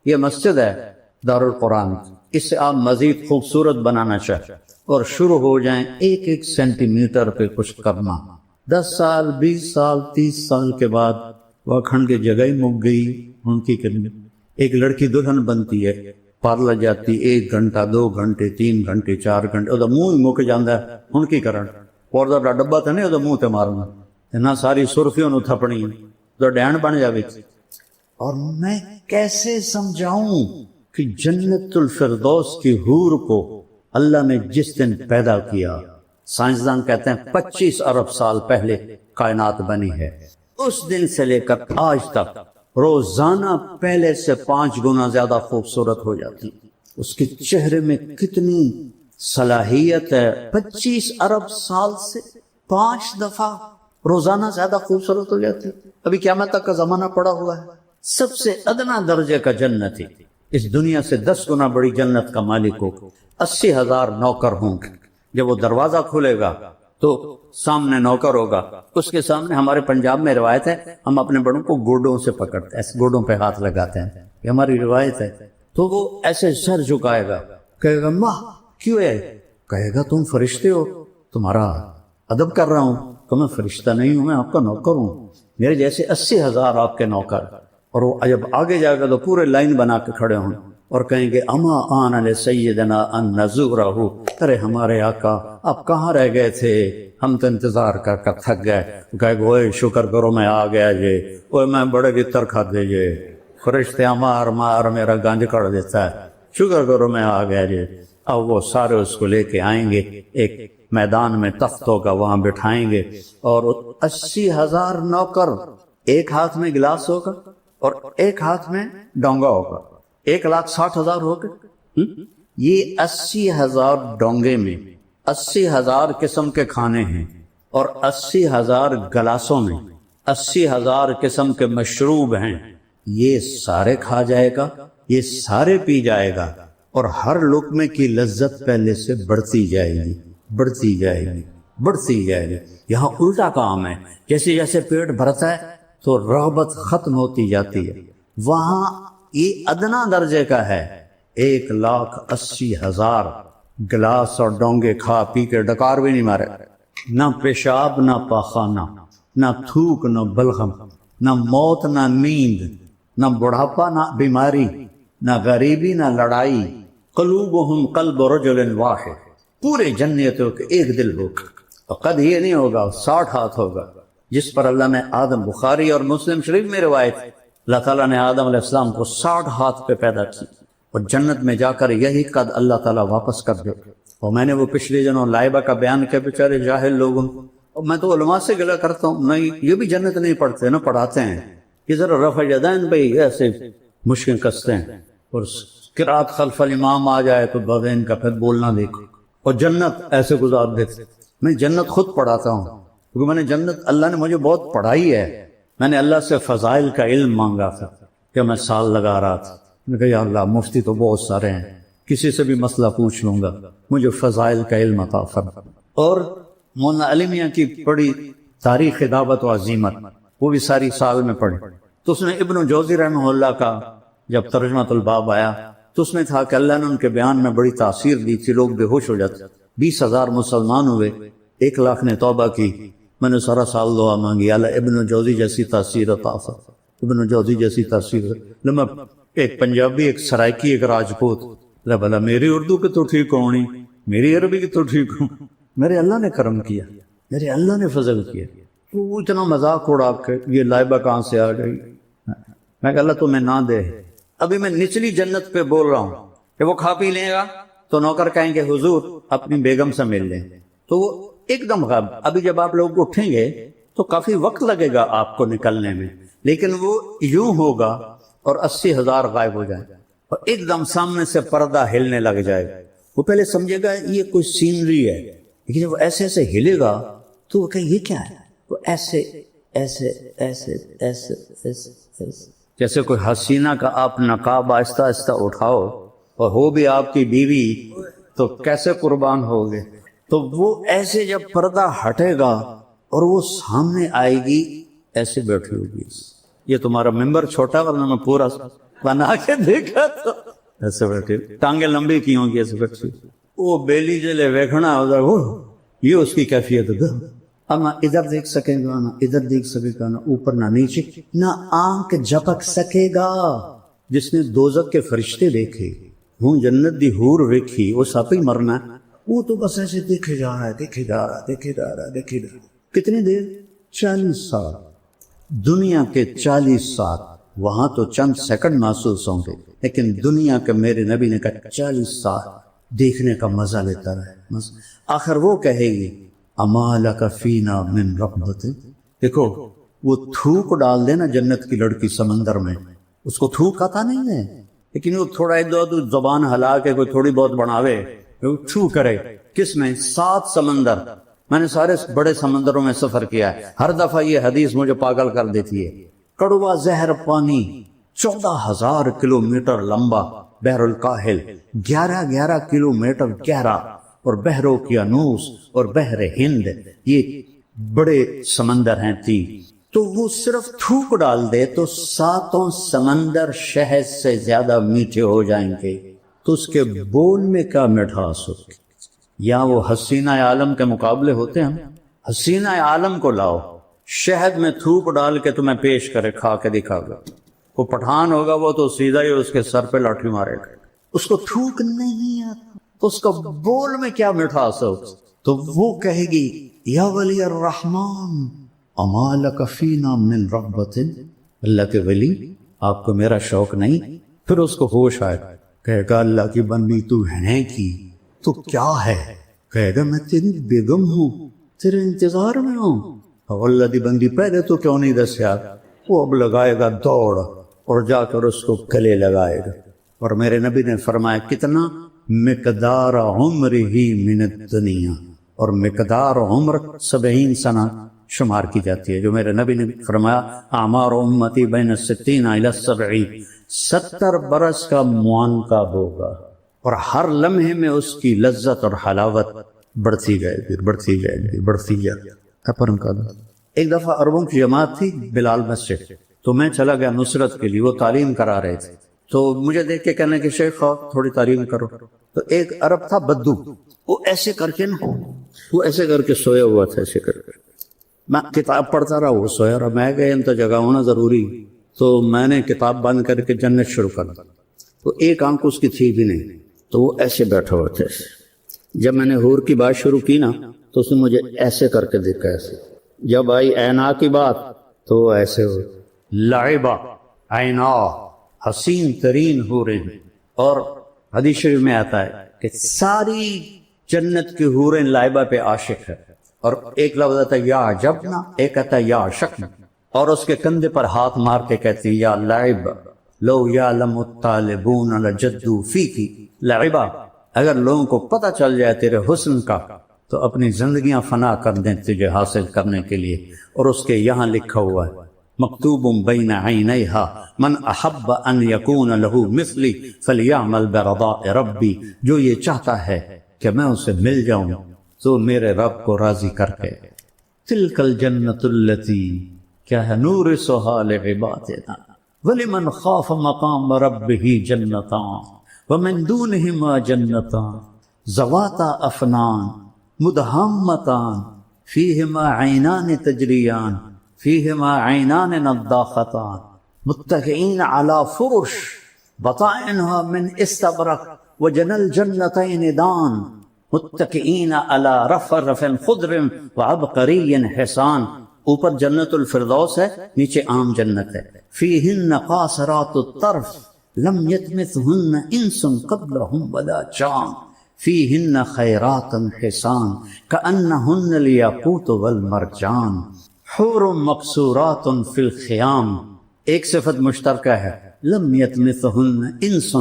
یہ مسجد ہے دارالقرآن، اسے آپ مزید خوبصورت بنانا چاہیں اور شروع ہو جائیں ایک ایک سینٹی میٹر پہ کچھ کرنا، 10 سال 20 سال 30 سال کے بعد وہ کھنڈ کی جگہ ہی مک گئی ان کی کرنی۔ ایک لڑکی دلہن بنتی ہے، پارلر جاتی 1 گھنٹہ 2 گھنٹے 3 گھنٹے 4 گھنٹے وہ منہ ہی مک جاندہ ہے ان کی کرن اور دا ڈبا تھا نہیں وہ منہ تے مارنا نہ ساری سرخیوں نو تھپنی تو ڈین بن جاوے۔ اور میں کیسے سمجھاؤں کہ جنت الفردوس کی حور کو اللہ نے جس دن پیدا کیا، سائنسدان کہتے ہیں 25 ارب سال پہلے کائنات بنی ہے، اس دن سے لے کر آج تک روزانہ پہلے سے 5 گنا زیادہ خوبصورت ہو جاتی۔ اس کے چہرے میں کتنی صلاحیت ہے، 25 ارب سال سے 5 دفعہ روزانہ زیادہ خوبصورت ہو جاتی۔ ابھی قیامت تک کا زمانہ پڑا ہوا ہے۔ سب سے ادنا درجے کا جنت ہے، اس دنیا سے 10 گنا بڑی جنت کا مالک ہو، 80,000 نوکر ہوں گے۔ جب وہ دروازہ کھلے گا تو سامنے نوکر ہوگا، اس کے سامنے ہمارے پنجاب میں روایت ہے ہم اپنے بڑوں کو گوڈوں سے پکڑتے ہیں، ایسے گوڈوں پہ ہاتھ لگاتے ہیں، یہ ہماری روایت ہے۔ تو وہ ایسے سر جھکائے گا، کہے گا ماں کیوں ہے؟ کہے گا تم فرشتے ہو، تمہارا ادب کر رہا ہوں۔ کہ میں فرشتہ نہیں ہوں، میں آپ کا نوکر ہوں، میرے جیسے 80,000 آپ کے نوکر۔ اور وہ جب آگے جائے گا تو پورے لائن بنا کے کھڑے ہوں اور کہیں گے اما آن لسیدنا ان نزورہ، ارے ہمارے آقا آپ کہاں رہ گئے تھے، ہم تو انتظار کر کر تھک گئے۔ کہے گا اوے شکر کرو میں آ گیا جی، اوے میں بڑے گتر کھا دے جی، فرشتے مار مار میرا گنج کر دیتا ہے، شکر کرو میں آ گیا جی۔ اب وہ سارے اس کو لے کے آئیں گے، ایک میدان میں تخت ہوگا وہاں بٹھائیں گے، اور 80,000 نوکر، ایک ہاتھ میں گلاس ہوگا اور ایک ہاتھ میں ڈونگا ہوگا، 1,60,000 ہو گئے۔ یہ 80,000 ڈونگے میں 80,000 قسم کے کھانے ہیں، اور 80,000 گلاسوں میں 80,000 قسم کے مشروب ہیں۔ یہ سارے کھا جائے گا، یہ سارے پی جائے گا، اور ہر لقمے کی لذت پہلے سے بڑھتی جائے گی، بڑھتی جائے گی، بڑھتی جائے گی۔ یہاں الٹا کام ہے، جیسے جیسے پیٹ بھرتا ہے تو رغبت ختم ہوتی جاتی ہے۔ وہاں یہ ادنا درجے کا ہے، 1,80,000 گلاس اور ڈونگے کھا پی کے ڈکار بھی نہیں مارے، نہ پیشاب نہ پاخانہ، نہ تھوک نہ بلغم، نہ موت نہ نیند، نہ بڑھاپا نہ بیماری، نہ غریبی نہ لڑائی۔ قلوبہم قلب رجل واحد، پورے جنتوں کے ایک دل ہوگا، اور قد یہ نہیں ہوگا 60 ہاتھ ہوگا، جس پر اللہ نے آدم، بخاری اور مسلم شریف میں روایت، اللہ تعالیٰ نے آدم علیہ السلام کو 60 ہاتھ پہ پیدا کی، اور جنت میں جا کر یہی قد اللہ تعالیٰ واپس کر دے۔ اور میں نے وہ پچھلے جنوں لائبہ کا بیان کیا، بیچارے جاہل لوگوں، اور میں تو علماء سے گلہ کرتا ہوں، نہیں یہ بھی جنت نہیں پڑھتے، نہ پڑھاتے ہیں، یہ ذرا رفع یدین پہ ایسے مشکل کستے ہیں، اور قرات خلف الامام آ جائے تو بغین کا پھر بولنا دیکھو، اور جنت ایسے گزار دیتے۔ میں جنت خود پڑھاتا ہوں، کیونکہ میں نے جنت، اللہ نے مجھے بہت پڑھائی ہے۔ میں نے اللہ سے فضائل کا علم مانگا تھا کہ میں سال لگا رہا تھا، میں نے کہا یا اللہ مفتی تو بہت سارے ہیں، کسی سے بھی مسئلہ پوچھ لوں گا، مجھے فضائل کا علم عطا فرما۔ اور مولانا علی میاں کی پڑھی تاریخ دعوت و عزیمت، وہ بھی ساری سال میں پڑھی، تو اس نے ابن جوزی رحمہ اللہ کا جب ترجمۃ الباب آیا تو اس میں تھا کہ اللہ نے ان کے بیان میں بڑی تاثیر دی تھی، لوگ بے ہوش ہو جاتے، 20,000 مسلمان ہوئے، 1,00,000 نے توبہ کی۔ میں نے سارا سال دعا مانگی اللہ ابن جوزی جیسی تاثیر عطا فرما، ابن جوزی جیسی تاثیر۔ لما ایک پنجابی، ایک سرائکی، ایک راجپوت، بھلا میری اردو کی تو ٹھیک ہونی، میری عربی کی تو ٹھیک ہوں، میرے اللہ نے کرم کیا، میرے اللہ نے فضل کیا۔ تو اتنا مذاق اڑا کے یہ لائبہ کہاں سے آ گئی؟ میں کہ اللہ تمہیں نہ دے۔ ابھی میں نچلی جنت پہ بول رہا ہوں کہ وہ کھا پی لے گا تو نوکر کہیں گے حضور اپنی بیگم سے مل لیں، تو وہ ایک دم غائب۔ ابھی جب آپ لوگ اٹھیں گے تو کافی وقت لگے گا آپ کو نکلنے میں، لیکن وہ یوں ہوگا اور 80,000 غائب ہو جائیں، اور ایک دم سامنے سے پردہ ہلنے لگ جائے گا۔ وہ پہلے سمجھے گا یہ کوئی سینری ہے، لیکن جب وہ ایسے ایسے ہلے گا تو وہ کہے یہ کیا ہے؟ وہ ایسے ایسے ایسے ایسے ایسے ایسے، جیسے کوئی حسینہ کا آپ نقاب آہستہ آہستہ اٹھاؤ اور ہو بھی آپ کی بیوی تو کیسے قربان ہوگے۔ تو وہ ایسے جب پردہ ہٹے گا اور وہ سامنے آئے گی، ایسے بیٹھی ہوگی۔ یہ تمہارا ممبر چھوٹا ورنہ میں پورا بنا کے دیکھا تو ایسے بیٹھے ٹانگیں لمبی کی ہوں گی ایسے بیٹھے وہ بیلی جلے ویکھنا ادھر وہ یہ اس کی کیفیت ہے اب نہ ادھر دیکھ سکے گا نہ ادھر دیکھ سکے گا نہ اوپر نہ نیچے نہ آنکھ جھپک سکے گا. جس نے دوزخ کے فرشتے دیکھے ہوں جنت دی حور ویکھی وہ ساتھ ہی مرنا ہے وہ تو بس ایسے دیکھے جا رہا ہے دیکھے جا رہا ہے دیکھے جا رہا ہے دیکھے جا رہا ہے. کتنی دیر 40 سال. دنیا کے 40 سال وہاں تو چند سیکنڈ محسوس ہوں گے لیکن دنیا کے میرے نبی نے کہا 40 سال دیکھنے کا مزہ لیتا رہے. آخر وہ کہے گی اما لک فینا من رغبت. دیکھو وہ تھوک ڈال دے نا جنت کی لڑکی سمندر میں اس کو تھوک آتا نہیں ہے لیکن وہ تھوڑا ادھر زبان ہلا کے کوئی تھوڑی بہت بناوے تھو کرے. کس میں 7 سمندر. میں نے سارے بڑے سمندروں میں سفر کیا ہے ہر دفعہ یہ حدیث مجھے پاگل کر دیتی ہے. کڑوا زہر پانی 14,000 کلومیٹر لمبا بحر الکاہل 11 کلومیٹر گہرا اور بحر اوقیانوس اور بحر ہند یہ بڑے سمندر ہیں 3. تو وہ صرف تھوک ڈال دے تو 7 سمندر شہد سے زیادہ میٹھے ہو جائیں گے. تو اس کے بول میں کیا مٹھاس ہوگی. یا وہ حسینہ عالم کے مقابلے ہوتے ہیں. حسینہ عالم کو لاؤ شہد میں تھوک ڈال کے تمہیں پیش کرے کھا کے دکھا گا. وہ پٹھان ہوگا وہ تو سیدھا ہی اس کے سر پہ لاٹھی مارے گا. اس کو تھوک نہیں آتا تو اس کا بول میں کیا مٹھاس ہو. تو وہ کہے گی یا ولی الرحمن اما لک فینا من رغبت. اللہ کے ولی آپ کو میرا شوق نہیں. پھر اس کو ہوش آئے کہے گا اللہ کی بندی تو ہے کی تو کیا ہے. کہے گا میں تیری بیگم ہوں تیرے انتظار میں ہوں. اللہ دی بندی پہلے تو کیوں نہیں دسیا. وہ اب لگائے گا دوڑ اور جا کر اس کو گلے لگائے گا. اور میرے نبی نے فرمایا کتنا مقدار عمر ہی من الدنیا. اور مقدار عمر 70 سنہ شمار کی جاتی ہے جو میرے نبی نے فرمایا اعمار امتی بین 60 الی 70. 70 برس کا معانقہ ہوگا اور ہر لمحے میں اس کی لذت اور حلاوت بڑھتی جائے گی بڑھتی جائے گی بڑھتی جائے گی. ایک دفعہ عربوں کی جماعت تھی بلال مسجد تو میں چلا گیا نصرت کے لیے. وہ تعلیم کرا رہے تھے تو مجھے دیکھ کے کہنے کہ شیخ تھوڑی تعلیم کرو. تو ایک عرب تھا بدو وہ ایسے کر کے نا وہ ایسے کر کے سویا ہوا تھا ایسے کر کے. میں کتاب پڑھتا رہا وہ سویا رہا. میں گیا ان تو جگہ ہونا ضروری تو میں نے کتاب بند کر کے جنت شروع کر دی. تو ایک آنکھ اس کی تھی بھی نہیں تو وہ ایسے بیٹھا ہوا تھا. جب میں نے حور کی بات شروع کی نا تو اس نے مجھے ایسے کر کے دیکھا ایسے. جب آئی عینا کی بات تو ایسے ہو لعبہ عینا حسین ترین حوریں. اور حدیث شریف میں آتا ہے کہ ساری جنت کی حوریں لعبہ پہ عاشق ہے. اور ایک لفظ آتا ہے یا عجبنا ایک آتا ہے یا عشقنا. اور اس کے کندھے پر ہاتھ مار کے کہتی یا لعب لو یعلم الطالبون لجدوا فیکی لعبہ. اگر لوگوں کو پتہ چل جائے تیرے حسن کا تو اپنی زندگیاں فنا کر دیں تجھے حاصل کرنے کے لیے. اور اس کے یہاں لکھا ہوا ہے مکتوب بین عینیہا من احب ان یکون لہ مثلی فلیعمل برضاء ربی. جو یہ چاہتا ہے کہ میں اسے مل جاؤں تو میرے رب کو راضی کر کے. تلک الجنت التی کیا ہے نورثھا لعبادنا ولمن خاف مقام ربہ جنتان ومن دونہما جنتان ذواتا افنان مدہامتان فیہما عینان تجریان فیہما عینان نضاختان متکئین علی فرش بطائنها من استبرق وجنى الجنتین دان متکئین علی رفرف خضر وعبقری حسان. اوپر جنت الفردوس ہے نیچے عام جنت ہے. فیہن قاصرات الطرف لم یطمثہن انس قبلہم ولا جان فیہن خیرات حسان کأنہن الیاقوت والمرجان حور مقصورات فی الخیام. ایک صفت مشترکہ ہے لم یطمثہن انس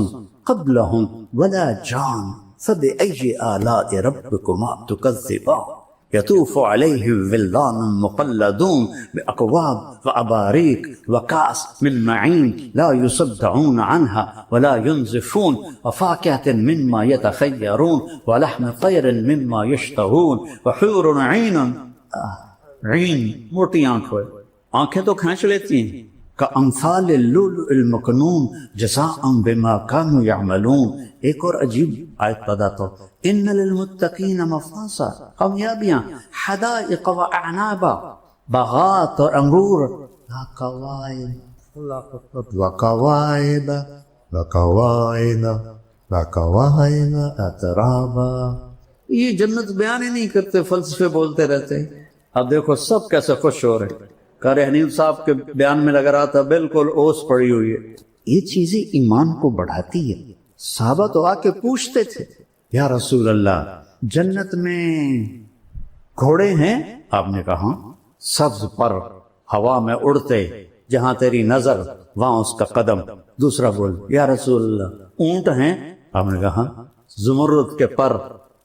قبلہم ولا جان فبأی آلاء ربکما تکذبان یطوف علیہم ولدان مقلدون بأکواب وأباریک وکأس من معین لا یصدعون عنها ولا ينزفون وفاکہة مما یتخیرون ولحم طیر مما یشتہون وحور عین. عین موٹی آنکھ ہوئے آنکھیں تو کھینچ لیتی ہیں کأمثال اللؤلؤ المكنون جزاء بما كانوا يعملون. ایک اور عجیب آیت پیدا تو ان للمتقین مفازا، کامیابیاں، حدائق و اعنابا، باغات اور انگور، وکوائب اترابا. یہ جنت بیان ہی نہیں کرتے، فلسفے بولتے رہتے. اب دیکھو سب کیسے خوش ہو رہے. قاری حنیف صاحب کے بیان میں لگ رہا تھا بالکل اوس پڑی ہوئی ہے. یہ چیزیں ایمان کو بڑھاتی ہے. صحابہ تو آ کے پوچھتے تھے یا رسول اللہ جنت میں گھوڑے ہیں؟ آپ نے کہا سبز پر ہوا میں اڑتے، جہاں تیری نظر وہاں اس کا قدم. دوسرا بول یا رسول اللہ اونٹ ہیں؟ آپ نے کہا زمرد کے پر،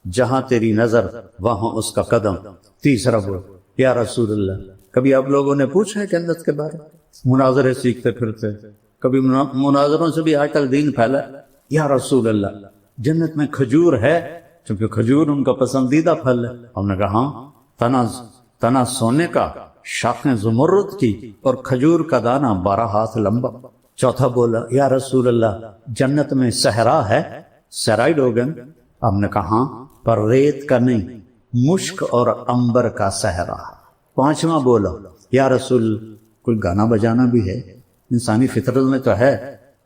جہاں تیری نظر وہاں اس کا قدم. تیسرا بول یا رسول اللہ کبھی آپ لوگوں نے پوچھا ہے جنت کے بارے میں؟ مناظرے سیکھتے پھرتے، کبھی مناظروں سے بھی آج تک دین پھیلا. یا رسول اللہ جنت میں کھجور ہے؟ چونکہ کھجور ان کا پسندیدہ پھل ہے. ہم نے کہا تنا سونے کا، شاخیں زمرد کی، اور کھجور کا دانہ 12 ہاتھ لمبا. چوتھا بولا یا رسول اللہ جنت میں صحرا ہے؟ صحرائی لوگ ہیں. ہم نے کہا پر ریت کا نہیں، مشک اور عنبر کا صحرا. پانچواں بولا یا رسول کوئی گانا بجانا بھی ہے؟ انسانی فطرت میں تو ہے.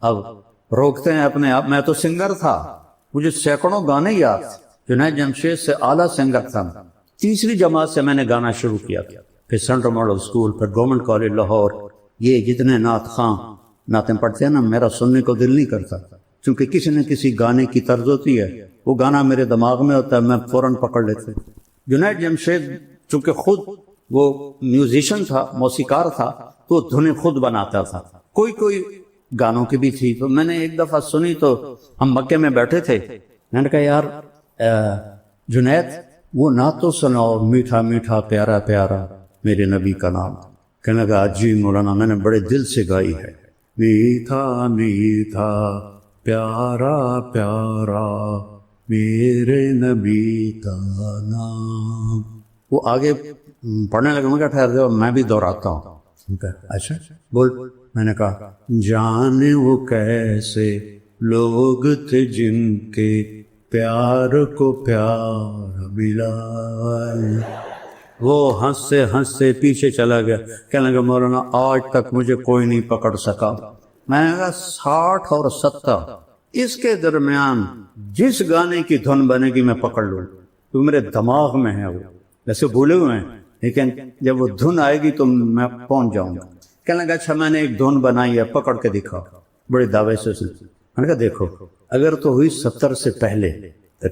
اب روکتے ہیں اپنے آپ. میں تو سنگر تھا، مجھے سینکڑوں گانے یاد تھے. جنید جمشید سے اعلیٰ سنگر تھا. تیسری جماعت سے میں نے گانا شروع کیا تھا، پھر سینٹرل ماڈل اسکول، پھر گورنمنٹ کالج لاہور. یہ جتنے نعت خواں نعتیں پڑھتے ہیں نا، میرا سننے کو دل نہیں کرتا، کیونکہ کسی نہ کسی گانے کی طرز ہوتی ہے. وہ گانا میرے دماغ میں ہوتا ہے، میں فوراً پکڑ لیتے. جنید جمشید چونکہ خود وہ میوزیشین تھا، موسیقار تھا، تو دھنیں خود بناتا تھا. کوئی گانوں کی بھی تھی. تو میں نے ایک دفعہ سنی تو ہم مکے میں بیٹھے تھے. میں نے کہا یار جنید وہ نعت تو سناؤ، میٹھا میٹھا پیارا پیارا میرے نبی کا نام. کہنے لگا جی مولانا میں نے بڑے دل سے گائی ہے. میٹھا میٹھا پیارا پیارا میرے نبی کا نام. وہ آگے پڑھنے لگا. میں کہا ٹھہر جاؤ میں بھی دہراتا ہوں. اچھا بول. میں نے کہا جانے وہ کیسے لوگ تھے جن کے پیار کو پیار ملا. وہ ہنستے ہنستے پیچھے چلا گیا. کہنے لگا مولانا آج تک مجھے کوئی نہیں پکڑ سکا. میں نے کہا 60 اور 70 اس کے درمیان جس گانے کی دھن بنے گی میں پکڑ لوں، تو میرے دماغ میں ہے. وہ ویسے بھولے ہوئے ہیں لیکن جب وہ دھن آئے گی تو میں پہنچ جاؤں گا. کہنے لگا اچھا میں نے ایک دھن بنائی ہے، پکڑ کے دکھاؤ. بڑے دعوے سے میں نے کہا دیکھو اگر تو ہوئی 70 سے پہلے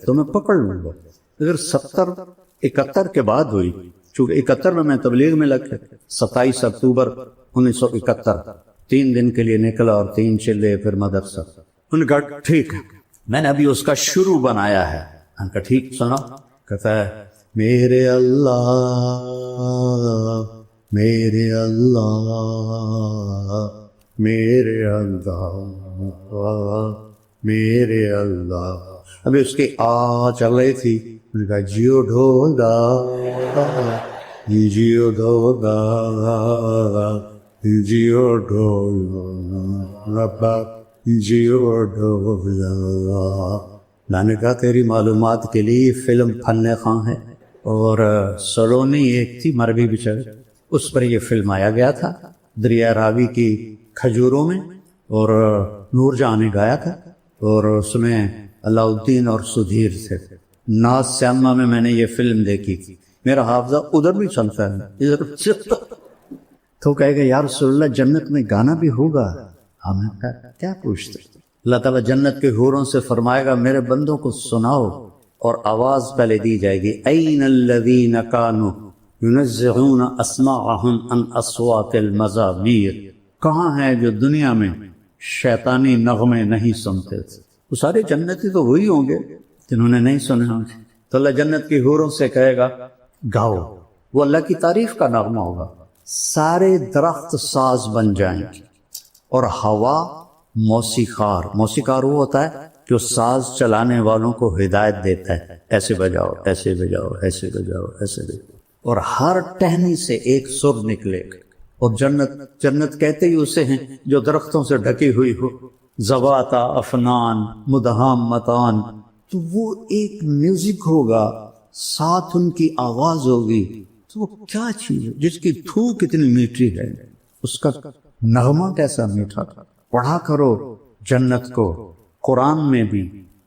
تو میں پکڑ لوں گا. اگر 70 71 کے بعد ہوئی، چونکہ 71 میں میں تبلیغ میں لگ گیا. 27 اکتوبر 1971 3 دن کے لیے نکلا اور 3 چلے پھر مدرسہ. ان نے کہا ٹھیک ہے میں نے ابھی اس کا شروع بنایا ہے. میں نے کہا ٹھیک سنا. کہتا ہے میرے اللہ میرے اللہ میرے اللہ میرے اللہ. ابھی اس کی چل رہی تھی. میں نے کہا جیو ڈھولا جیو ڈھولا جیو ڈھولا ربا جیو ڈھولا. میں نے کہا تیری معلومات کے لیے فلم فن خاں ہے، اور سلونی ایک تھی مروی بچر، اس پر یہ فلم آیا گیا تھا دریا راوی کی کھجوروں میں، اور نور جہاں نے گایا تھا، اور اس میں علاء الدین اور سدھیر تھے. ناز سیما میں نے یہ فلم دیکھی. میرا حافظہ ادھر بھی چلتا ہے ادھر. تو کہے گا یا رسول اللہ جنت میں گانا بھی ہوگا؟ ہم نے کہا کیا پوچھتے. اللہ تعالیٰ جنت کے حوروں سے فرمائے گا میرے بندوں کو سناؤ، اور آواز پہلے دی جائے گی این الذین کانوا ینزعون اسماعهم عن اصوات المزامیر. کہاں ہیں جو دنیا میں شیطانی نغمے نہیں سنتے تھے؟ وہ سارے جنتی تو وہی ہوں گے جنہوں نے نہیں سنے ہوں گے. تو اللہ جنت کی حوروں سے کہے گا گاؤ. وہ اللہ کی تعریف کا نغمہ ہوگا. سارے درخت ساز بن جائیں گے، اور ہوا موسیقار. موسیقار وہ ہوتا ہے جو ساز چلانے والوں کو ہدایت دیتا ہے، ایسے بجاؤ ایسے بجاؤ ایسے بجاؤ ایسے بجاؤ. اور ہر ٹہنی سے ایک سر نکلے گا، اور جنت کہتے ہی اسے ہیں جو درختوں سے ڈھکی ہوئی ہو، ذواتا افنان مدہامتان، تو وہ ایک میوزک ہوگا، ساتھ ان کی آواز ہوگی، تو وہ کیا چیز ہے جس کی تھوک اتنی میٹھی ہے، اس کا نغمہ کیسا میٹھا تھا۔ پڑھا کرو جنت کو، قرآن میں بھی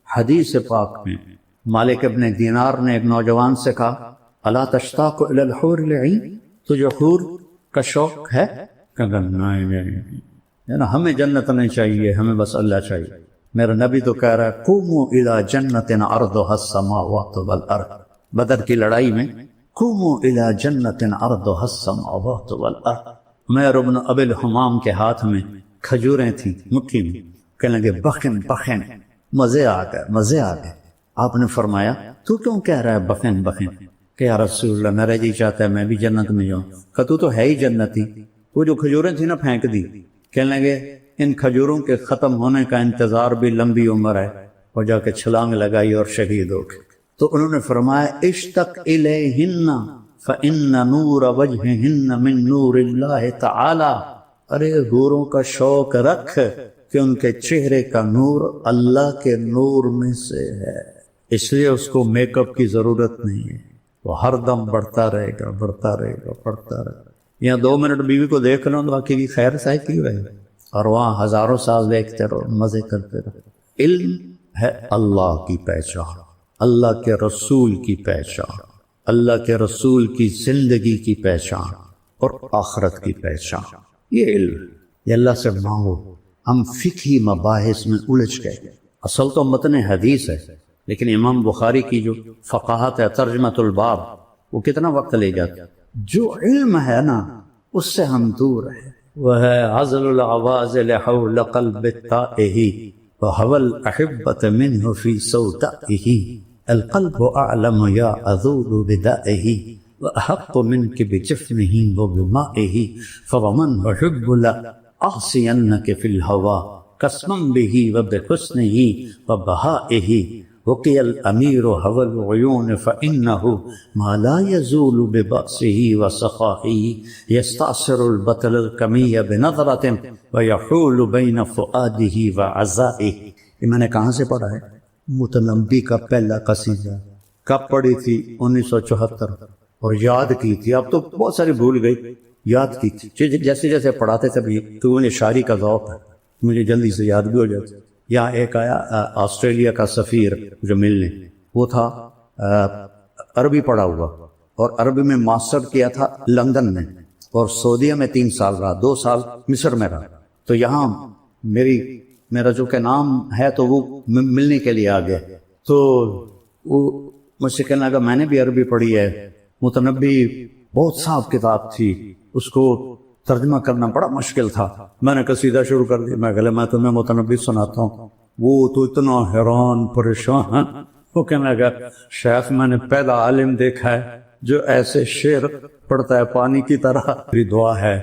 حدیث پاک میں۔ مالک ابن دینار نے ایک نوجوان سے کہا الا تشتاق الی الحور العین، تجھے حور کا شوق ہے؟ کہا نہیں، ہمیں جنت نہیں چاہیے، ہمیں بس اللہ چاہیے۔ میرا نبی تو کہہ رہا ہے قوموا الی جنت عرضها السماوات والارض، بدر کی لڑائی میں قوموا الی جنت عرضها السماوات والارض۔ عمیر بن ابی الحمام کے ہاتھ میں کھجوریں تھیں مٹھی میں، کہنے لگے بخن بخن، مزے آ گئے۔ آپ نے فرمایا تو کیوں کہہ رہا ہے بخن بخن؟ کہ یا رسول اللہ میرا جی چاہتا ہے میں بھی جنت میں جاؤں۔ کہ تو ہے ہی جنتی۔ وہ جو کھجوریں تھیں نا پھینک دی۔ کہنے لگے ان کھجوروں کے ختم ہونے کا انتظار بھی لمبی عمر ہے، اور جا کے چھلانگ لگائی اور شہید ہو گئے۔ تو انہوں نے فرمایا اشتق الیہن فإن نور وجہہن من نور اللہ تعالی، ارے حوروں کا شوق رکھ کہ ان کے چہرے کا نور اللہ کے نور میں سے ہے، اس لیے اس کو میک اپ کی ضرورت نہیں ہے، وہ ہر دم بڑھتا رہے گا۔ یہاں 2 منٹ بیوی کو دیکھ لو تو باقی کی خیر سائے کی رہے، اور وہاں ہزاروں سال دیکھتے رہو، مزے کرتے رہو۔ علم ہے اللہ کی پہچان، اللہ کے رسول کی پہچان، اللہ کے رسول کی زندگی کی پہچان اور آخرت کی پہچان۔ یہ علم، یہ اللہ سے مانگو۔ ہم فقہی مباحث میں الجھ گئے، اصل تو متن حدیث ہے، لیکن امام بخاری کی جو فقاہت ہے، ترجمۃ الباب، وہ کتنا وقت لے جاتا۔ جو علم ہے نا اس سے ہم دور ہیں، وہ ہے عزل العوازل حول قلب التائہ وهو الأحبة منه في سودائه، القلب أعلم يا أذول بدائه وأحق منك بجفنه وبمائه، فومن أحب لأعصينك في الهوى قسما به وبحسنه وبهائه، وقي الأمير هوى العيون فإنه ما لا يزول ببأسه وسخائه، يستعصر البطل الكمي بنظرة ويحول بين فؤاده وعزائه۔ یہ میں نے کہاں سے پڑھا ہے؟ متنبی کا پہلا قصیدہ، کب پڑھی تھی؟ 1974، اور یاد کی تھی، اب تو بہت ساری بھول گئی، یاد کی تھی جیسے جیسے پڑھاتے تھے بھی، تو مجھے شاعری کا ذوق ہے، مجھے جلدی سے یاد بھی ہو جاتا۔ یہاں ایک آیا آسٹریلیا کا سفیر جو ملنے، وہ تھا عربی پڑھا ہوا، اور عربی میں ماسٹر کیا تھا لندن میں، اور سعودیہ میں 3 سال رہا، 2 سال مصر میں رہا۔ تو یہاں میرا جو کہ نام ہے تو وہ ملنے کے لیے آ گیا، تو وہ مجھ سے کہنے لگا میں نے بھی عربی پڑھی ہے، متنبی بہت صاف کتاب تھی، اس کو ترجمہ کرنا بڑا مشکل تھا۔ میں نے قصیدہ شروع کر دیا، میں تمہیں متنبی سناتا ہوں۔ وہ تو اتنا حیران پریشان، وہ کہنے لگا شیخ میں نے پہلا عالم دیکھا ہے جو ایسے شعر پڑھتا ہے پانی کی طرح۔ میری دعا ہے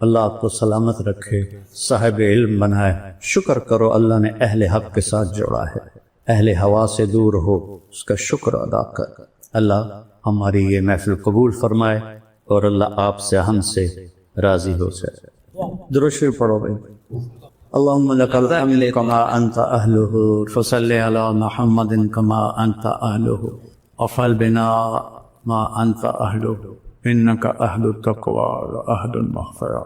اللہ آپ کو سلامت رکھے، صاحب علم بنائے۔ شکر کرو اللہ نے اہل حق کے ساتھ جوڑا ہے، اہل ہوا سے دور ہو، اس کا شکر ادا کر۔ اللہ ہماری یہ محفل قبول فرمائے، اور اللہ آپ سے ہم سے راضی ہو جائے۔ درود شریف پڑھو بھائی۔ اللهم لك الحمد كما أنت أهله، فصل على محمد كما أنت أهله، وافعل بنا ما أنت أهله، إنك أهل التقوى وأهل المغفرة،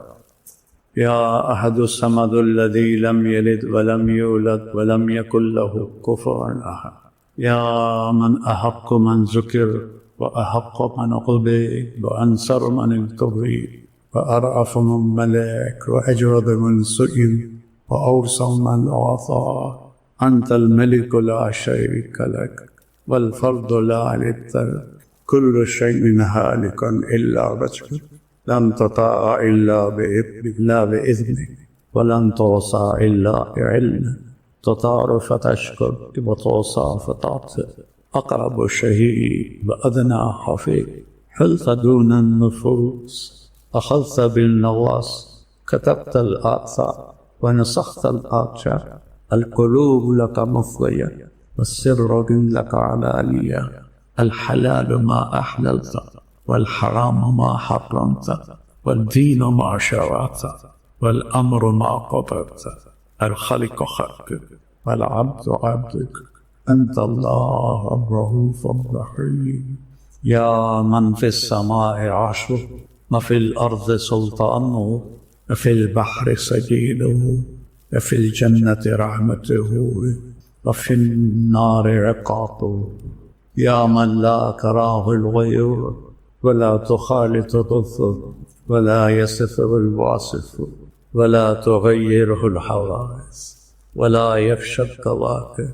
يا أحد الصمد الذي لم يلد ولم يولد ولم يكن له كفوا أحد، يا من أحق من ذكر وأحق من عبد وأنصر من ابتغي وأرأف من ملك وأجود من سئل وأوسع من أعطى، أنت الملك لا شريك لك والفرد لا ند لك، كل شيء هالك إلا وجهك، لن تطاع إلا بإذنك ولن توصى إلا بعلمك، تطار فتشكر وتوصى فتعطي، أقرب شهيد وأدنى حفيظ، حلت دون النفوس، أخذت بالنواص، كتبت الآثار ونسخت الآثار، القلوب لك مفضية والسر لك علانية، الحلال ما أحللت والحرام ما حرمت، والدين ما شرعت والأمر ما قدرت الخلق خلقك والعبد عبدك أنت الله الرؤوف الرحيم. يا من في السماء عرشه وفي الأرض سلطانه وفي البحر سجينه وفي الجنة رحمته وفي النار عقابه. يا من لا تراه الغيور ولا تخالط ضده ولا يصفه الواصف ولا تغيره الحوادث ولا يخشى الكواكب.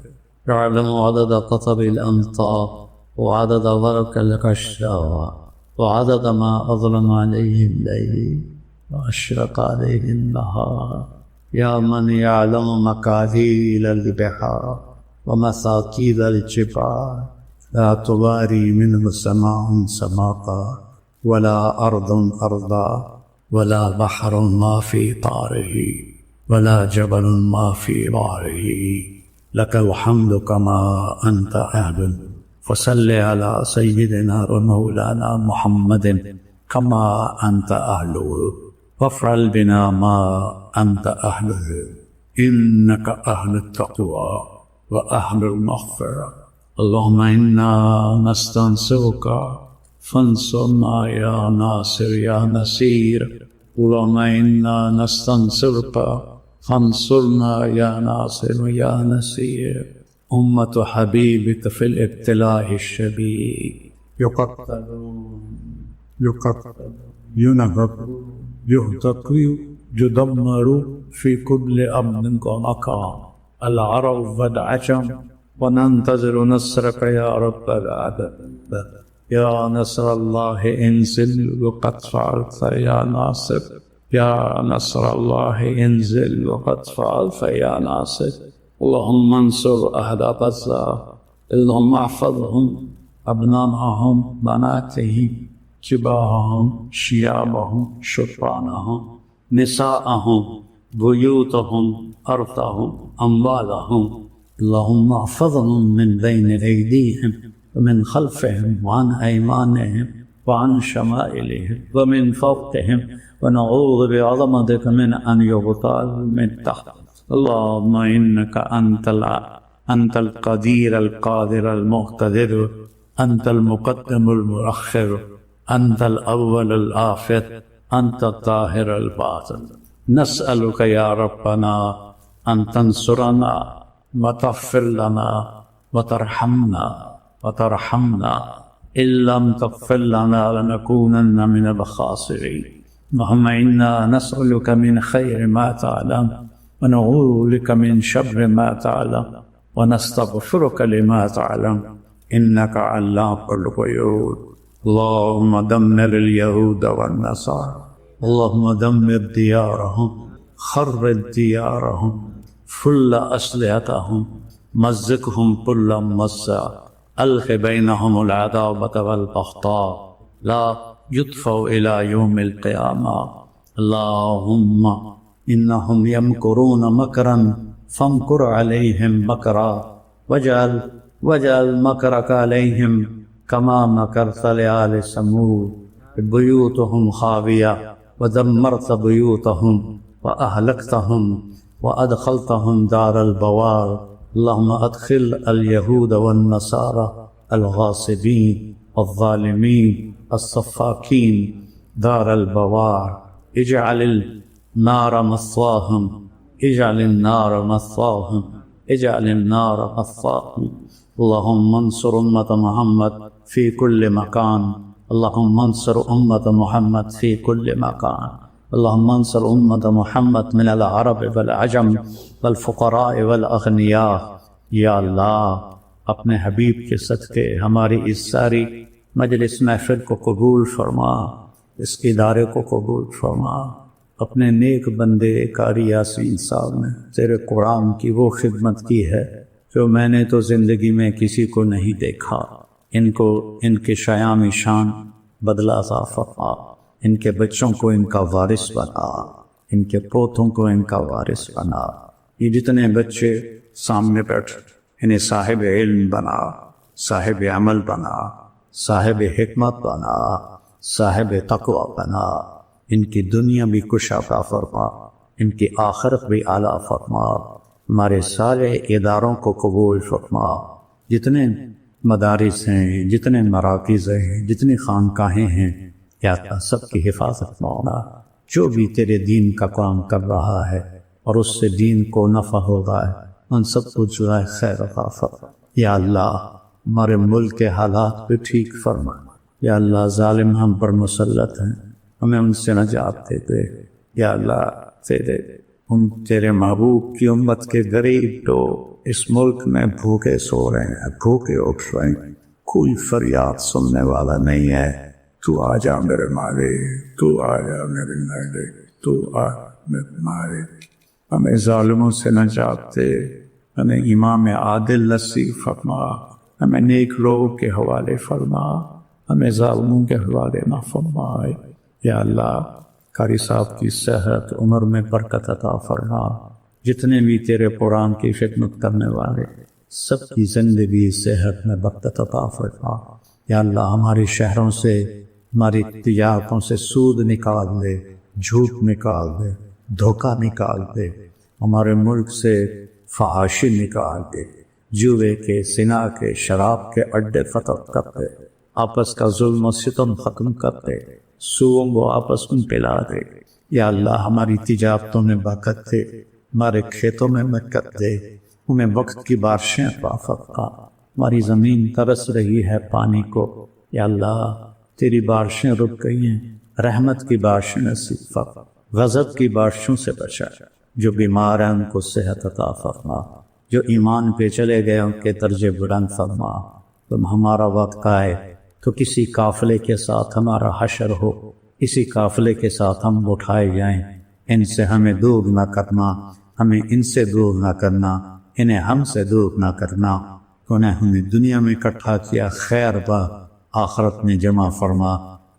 يعلم عدد قطب الأمطار وعدد برق الغشاء وعدد ما أظلم عليه الليل وأشرق عليه النهار. يا من يعلم مقادير البحار ومساكيد الجبال لا تباري منه سماء سماء ولا أرض أرضا ولا بحر ما في طاره ولا جبل ما في ظهره. لك الحمد كما أنت أهل. فصل على سيدنا ومولانا محمد كما أنت أهله وافعل بنا ما أنت أهله إنك أهل التقوى وأهل المغفرة. اللهم إنا نستنصرك فانصرنا يا ناصر يا نصير. اللهم إنا نستنصرك فانصرنا يا ناصر يا نصير. أمة حبيبك في الابتلاء الشديد يقتلون ينهبون يهتقون يدمروا في كل أمن ومكان العرب والعجم وننتظر نصرك يا رب العالمين. يا نصر الله انزل وقد فعلت يا ناصر. يا نصر الله انزل وقد فعلت يا ناصر. اللهم انصر أهل غزة. اللهم احفظهم أبنائهم بناتهم جباههم شيابهم شطرانهم نساءهم بيوتهم أرضهم أموالهم. اللهم احفظهم من بين أيديهم ومن خلفهم وعن أيمانهم وعن شمائلهم ومن فوقهم ونعوذ بعظمتك من أن يغتال من تحت. اللهم إنك أنت القدير القادر المقتدر. أنت المقدم المؤخر. أنت الأول الآخر. أنت الظاهر الباطن. نسألك يا ربنا أن تنصرنا وتغفر لنا وترحمنا. إن لم تغفر لنا لنكونن من الخاسرين. اللهم إنا نسألك من خير ما تعلم ونعوذ بك من شر ما تعلم ونستغفرك لما تعلم إنك علام الغيوب. اللهم دمر اليهود والنصارى. اللهم دمر ديارهم خرب ديارهم فل أسلحتهم مزقهم كل مزق. ألق بينهم العداوة والبغضاء لا يطفأ إلى يوم القيامة. اللهم إنهم يمكرون مكرا فامكر عليهم مكرا واجعل مكرك عليهم كما مكرت لآل ثمود. بيوتهم خاوية ودمرت بيوتهم وأهلكتهم وأدخلتهم دار البوار. اللهم أدخل اليهود والنصارى الغاصبين الظالمين الصفاكين دار البوار. اجعل النار مثواهم. اجعل النار مثواهم. اجعل النار مثواهم. اللهم انصر أمة محمد في كل مكان. اللهم انصر أمة محمد في كل مكان. اللهم انصر أمة محمد من العرب والعجم والفقراء والأغنياء. یا اللہ اپنے حبیب کے صدقے ہماری اس ساری مجلس محفل کو قبول فرما. اس ادارے کو قبول فرما. اپنے نیک بندے قاری یاسین صاحب نے تیرے قرآن کی وہ خدمت کی ہے جو میں نے تو زندگی میں کسی کو نہیں دیکھا. ان کے شایان شان بدلہ عطا فرما. ان کے بچوں کو ان کا وارث بنا. ان کے پوتوں کو ان کا وارث بنا. یہ جتنے بچے سامنے بیٹھ انہیں صاحب علم بنا, صاحب عمل بنا, صاحب حکمت بنا, صاحب تقوی بنا. ان کی دنیا بھی کشادہ فرما، ان کی آخرت بھی اعلیٰ فرما، ہمارے سارے اداروں کو قبول فرما، جتنے مدارس ہیں، جتنے مراکز ہیں، جتنی خانقاہیں ہیں، یا اللہ سب کی حفاظت مولا، جو بھی تیرے دین کا کام کر رہا ہے اور اس سے دین کو نفع ہو رہا ہے، ان سب کو جزائے خیر عطا فرما۔ یا اللہ ہمارے ملک کے حالات پہ ٹھیک فرما۔ یا اللہ ظالم ہم پر مسلط ہیں، ہمیں ان سے نجات دے دے۔ یا اللہ تیرے محبوب کی امت کے غریب لوگ اس ملک میں بھوکے سو رہے ہیں، بھوکے اٹھ رہے ہیں، کوئی فریاد سننے والا نہیں ہے۔ تو آ جا میرے مالک، تو آ جا میرے مالک، تو آ میرے مالک، ہمیں ظالموں سے نجات دے، ہمیں امام عادل نصیب فرما، ہمیں نیک لوگوں کے حوالے فرما، ہمیں ظالموں کے حوالے نہ فرمائے۔ یا اللہ قاری صاحب کی صحت عمر میں برکت عطا فرما، جتنے بھی تیرے قرآن کی خدمت کرنے والے سب کی زندگی صحت میں برکت عطا فرما۔ یا اللہ ہمارے شہروں سے، ہماری تجارتوں سے سود نکال دے، جھوٹ نکال دے، دھوکہ نکال دے، ہمارے ملک سے فحاشی نکال دے، جوے کے، زنا کے، شراب کے اڈے فتح کر دے، آپس کا ظلم و ستم ختم کر دے، سوؤں کو آپس میں پلا دے۔ یا اللہ ہماری تجارتوں میں برکت دے، ہمارے کھیتوں میں برکت دے، ہمیں وقت کی بارشیں عطا فرما۔ ہماری زمین ترس رہی ہے پانی کو، یا اللہ تیری بارشیں رک گئی ہیں، رحمت کی بارشیں نصیب فرما، غضب کی بارشوں سے بچا، جو بیمار ہیں ان کو صحت عطا فرما، جو ایمان پہ چلے گئے ان کے درجے بلند فرما۔ تم ہمارا وقت آئے تو کسی قافلے کے ساتھ ہمارا حشر ہو، اسی قافلے کے ساتھ ہم اٹھائے جائیں، ان سے ہمیں دور نہ کرنا، ہمیں ان سے دور نہ کرنا، انہیں ہم سے دور نہ کرنا، انہیں ہمیں دنیا میں اکٹھا کیا خیر با آخرت میں جمع فرما،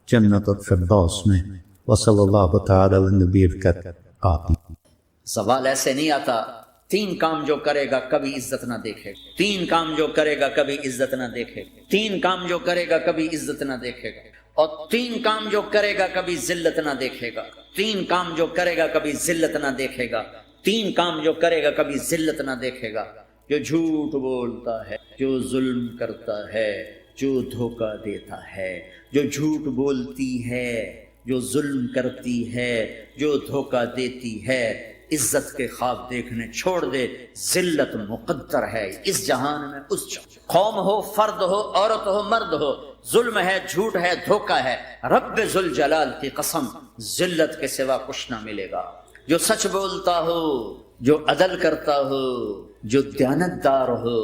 جنت الفردوس میں۔ وصلی اللہ تعالی علی نبی الکریم۔ سوال ایسے نہیں آتا، تین کام جو کرے گا کبھی عزت نہ دیکھے گا، تین کام جو کرے گا کبھی عزت نہ دیکھے گا، تین کام جو کرے گا کبھی عزت نہ دیکھے گا، اور تین کام جو کرے گا کبھی ذلت نہ دیکھے گا، تین کام جو کرے گا کبھی ذلت نہ دیکھے گا، تین کام جو کرے گا کبھی ذلت نہ دیکھے گا۔ جو جھوٹ بولتا ہے، جو ظلم کرتا ہے، جو دھوکہ دیتا ہے، جو جھوٹ بولتی ہے، جو ظلم کرتی ہے، جو دھوکہ دیتی ہے، عزت کے خواب دیکھنے چھوڑ دے، ذلت مقدر ہے اس جہان میں اس جہان، قوم ہو، فرد ہو، عورت ہو، مرد ہو، ظلم ہے، جھوٹ ہے، دھوکہ ہے، رب ذوالجلال کی قسم ذلت کے سوا کچھ نہ ملے گا۔ جو سچ بولتا ہو، جو عدل کرتا ہو، جو دیانتدار ہو،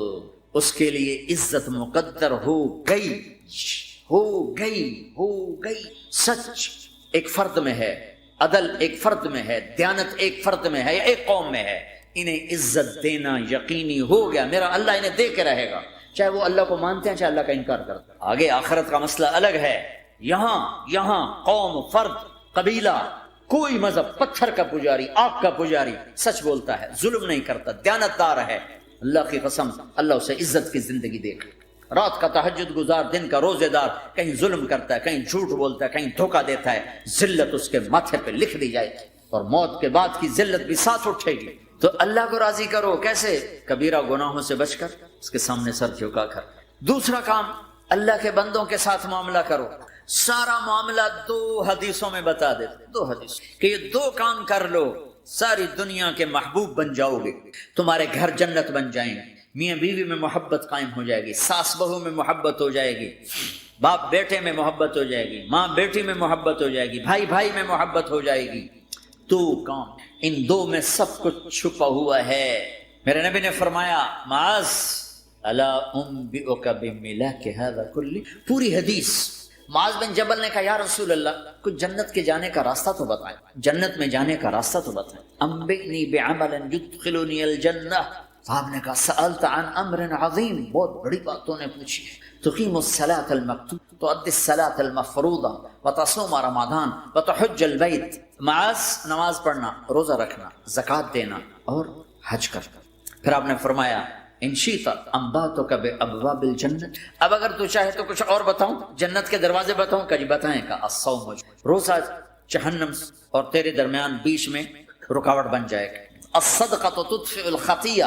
اس کے لیے عزت مقدر ہو گئی، ہو گئی، ہو گئی۔ سچ ایک فرد میں ہے، عدل ایک فرد میں ہے، دیانت ایک فرد میں ہے یا ایک قوم میں ہے، انہیں عزت دینا یقینی ہو گیا، میرا اللہ انہیں دے کے رہے گا، چاہے وہ اللہ کو مانتے ہیں چاہے اللہ کا انکار کرتے ہیں۔ آگے آخرت کا مسئلہ الگ ہے، یہاں قوم، فرد، قبیلہ، کوئی مذہب، پتھر کا پجاری، آگ کا پجاری سچ بولتا ہے، ظلم نہیں کرتا، دیانتدار ہے، اللہ کی قسم اللہ اسے عزت کی زندگی دے گا۔ رات کا تہجد گزار، دن کا روزے دار، کہیں ظلم کرتا ہے، کہیں جھوٹ بولتا ہے، کہیں دھوکہ دیتا ہے، ذلت اس کے ماتھے پہ لکھ دی جائے گی، اور موت کے بعد کی ذلت بھی ساتھ اٹھے گی۔ تو اللہ کو راضی کرو، کیسے؟ کبیرہ گناہوں سے بچ کر، اس کے سامنے سر جھکا کر۔ دوسرا کام، اللہ کے بندوں کے ساتھ معاملہ کرو، سارا معاملہ 2 حدیثوں میں بتا دیتے، 2 حدیث کہ یہ 2 کام کر لو، ساری دنیا کے محبوب بن جاؤ گے، تمہارے گھر جنت بن جائیں گے، میاں بیوی میں محبت قائم ہو جائے گی، ساس بہو میں محبت ہو جائے گی، باپ بیٹے میں محبت ہو جائے گی، ماں بیٹی میں محبت ہو جائے گی، بھائی بھائی میں محبت ہو جائے گی۔ 2 کام، ان 2 میں سب کچھ چھپا ہوا ہے۔ میرے نبی نے فرمایا، معاذ الا انبئک بملاک ھذا کلہ، پوری حدیث۔ معاذ بن جبل نے کہا، یا رسول اللہ کچھ جنت کے جانے کا راستہ تو بتائیں، جنت میں جانے کا راستہ تو بتائیں۔ انبئنی بعمل یدخلنی الجنہ، صاحب نے کہا سألت عن امر عظیم، بہت بڑی باتوں نے پوچھی۔ تقیم الصلاة المکتوبہ، تؤدی الصلاة المفروضہ، وتصوم رمضان، وتحج البیت۔ معاذ نماز پڑھنا، روزہ رکھنا، زکوٰۃ دینا اور حج کرنا۔ پھر آپ نے فرمایا، ان شئت انبأتک بابواب الجنت، اب اگر تو چاہے تو کچھ اور بتاؤں، جنت کے دروازے بتاؤں؟ کہ جی بتائیں۔ کہ الصوم، روزہ جہنم اور تیرے درمیان بیچ میں رکاوٹ بن جائے گا۔ الصدقۃ تطفئ الخطیہ،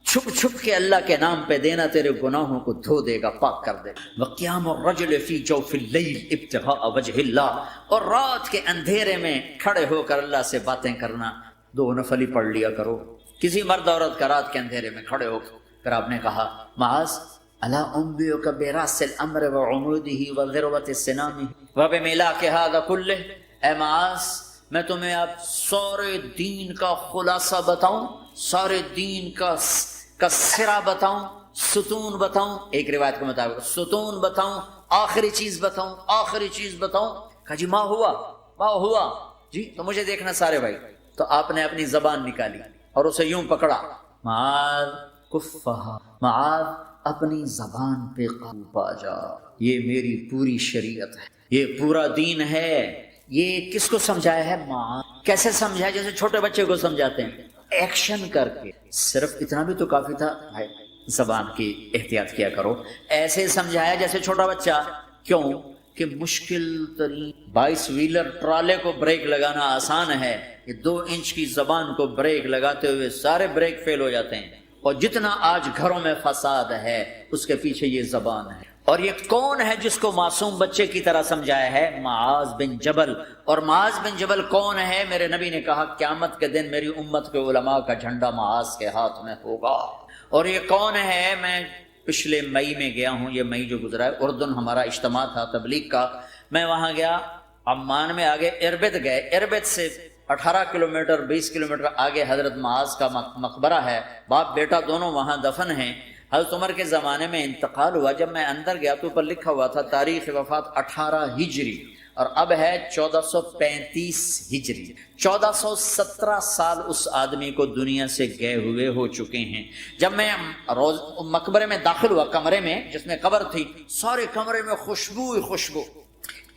چھپ چھپ کے اللہ کے نام پہ دینا تیرے گناہوں کو دھو دے گا، پاک کر دے گا۔ وقیام الرجل فی جوف اللیل ابتغاء وجہ اللہ، اور رات کے اندھیرے میں کھڑے ہو کر اللہ سے باتیں کرنا، 2 نفل ہی پڑھ لیا کرو۔ کسی مرد عورت کا رات کے اندھیرے میں کھڑے ہو کر آپ نے کہا معاذ الا انبئک براس الامر وعمودہ وذروۃ سنامہ وبملاک ھذا کلہ، اے معاذ میں تمہیں اب سارے دین کا خلاصہ بتاؤں، سارے دین کا سرا بتاؤں، ستون بتاؤں، ایک روایت کے مطابق ستون بتاؤں، آخری چیز بتاؤں، آخری چیز بتاؤں۔ کہا جی ما ہوا جی، تو مجھے دیکھنا سارے بھائی۔ تو آپ نے اپنی زبان نکالی اور اسے یوں پکڑا، معاذ کفہا، معاذ اپنی زبان پہ قابو پا جا، یہ میری پوری شریعت ہے، یہ پورا دین ہے۔ یہ کس کو سمجھایا ہے؟ معاذ۔ کیسے سمجھایا؟ جیسے چھوٹے بچے کو سمجھاتے ہیں، ایکشن کر کے۔ صرف اتنا بھی تو کافی تھا بھائی، زبان کی احتیاط کیا کرو۔ ایسے سمجھایا جیسے چھوٹا بچہ۔ کیوں کہ مشکل ترین 22 ویلر ٹرالے کو بریک لگانا آسان ہے، یہ 2 انچ کی زبان کو بریک لگاتے ہوئے سارے بریک فیل ہو جاتے ہیں۔ اور جتنا آج گھروں میں فساد ہے اس کے پیچھے یہ زبان ہے۔ اور یہ کون ہے جس کو معصوم بچے کی طرح سمجھایا ہے؟ معاذ بن جبل۔ اور معاذ بن جبل کون ہے؟ میرے نبی نے کہا قیامت کے دن میری امت کے علماء کا جھنڈا معاذ کے ہاتھ میں ہوگا۔ اور یہ کون ہے؟ میں پچھلے مئی میں گیا ہوں، یہ مئی جو گزرا ہے، اردن ہمارا اجتماع تھا تبلیغ کا، میں وہاں گیا، عمان میں آگے اربد گئے، اربد سے 18 کلومیٹر 20 کلومیٹر آگے حضرت معاذ کا مقبرہ ہے، باپ بیٹا دونوں وہاں دفن ہیں۔ حضرت عمر کے زمانے میں انتقال ہوا، جب میں اندر گیا تو اوپر لکھا ہوا تھا تاریخ وفات 18 ہجری، اور اب ہے 1435 ہجری۔ 1417 سال اس آدمی کو دنیا سے گئے ہوئے ہو چکے ہیں۔ جب میں روز مقبرے میں داخل ہوا، کمرے میں جس میں قبر تھی، سارے کمرے میں خوشبو ہی خوشبو،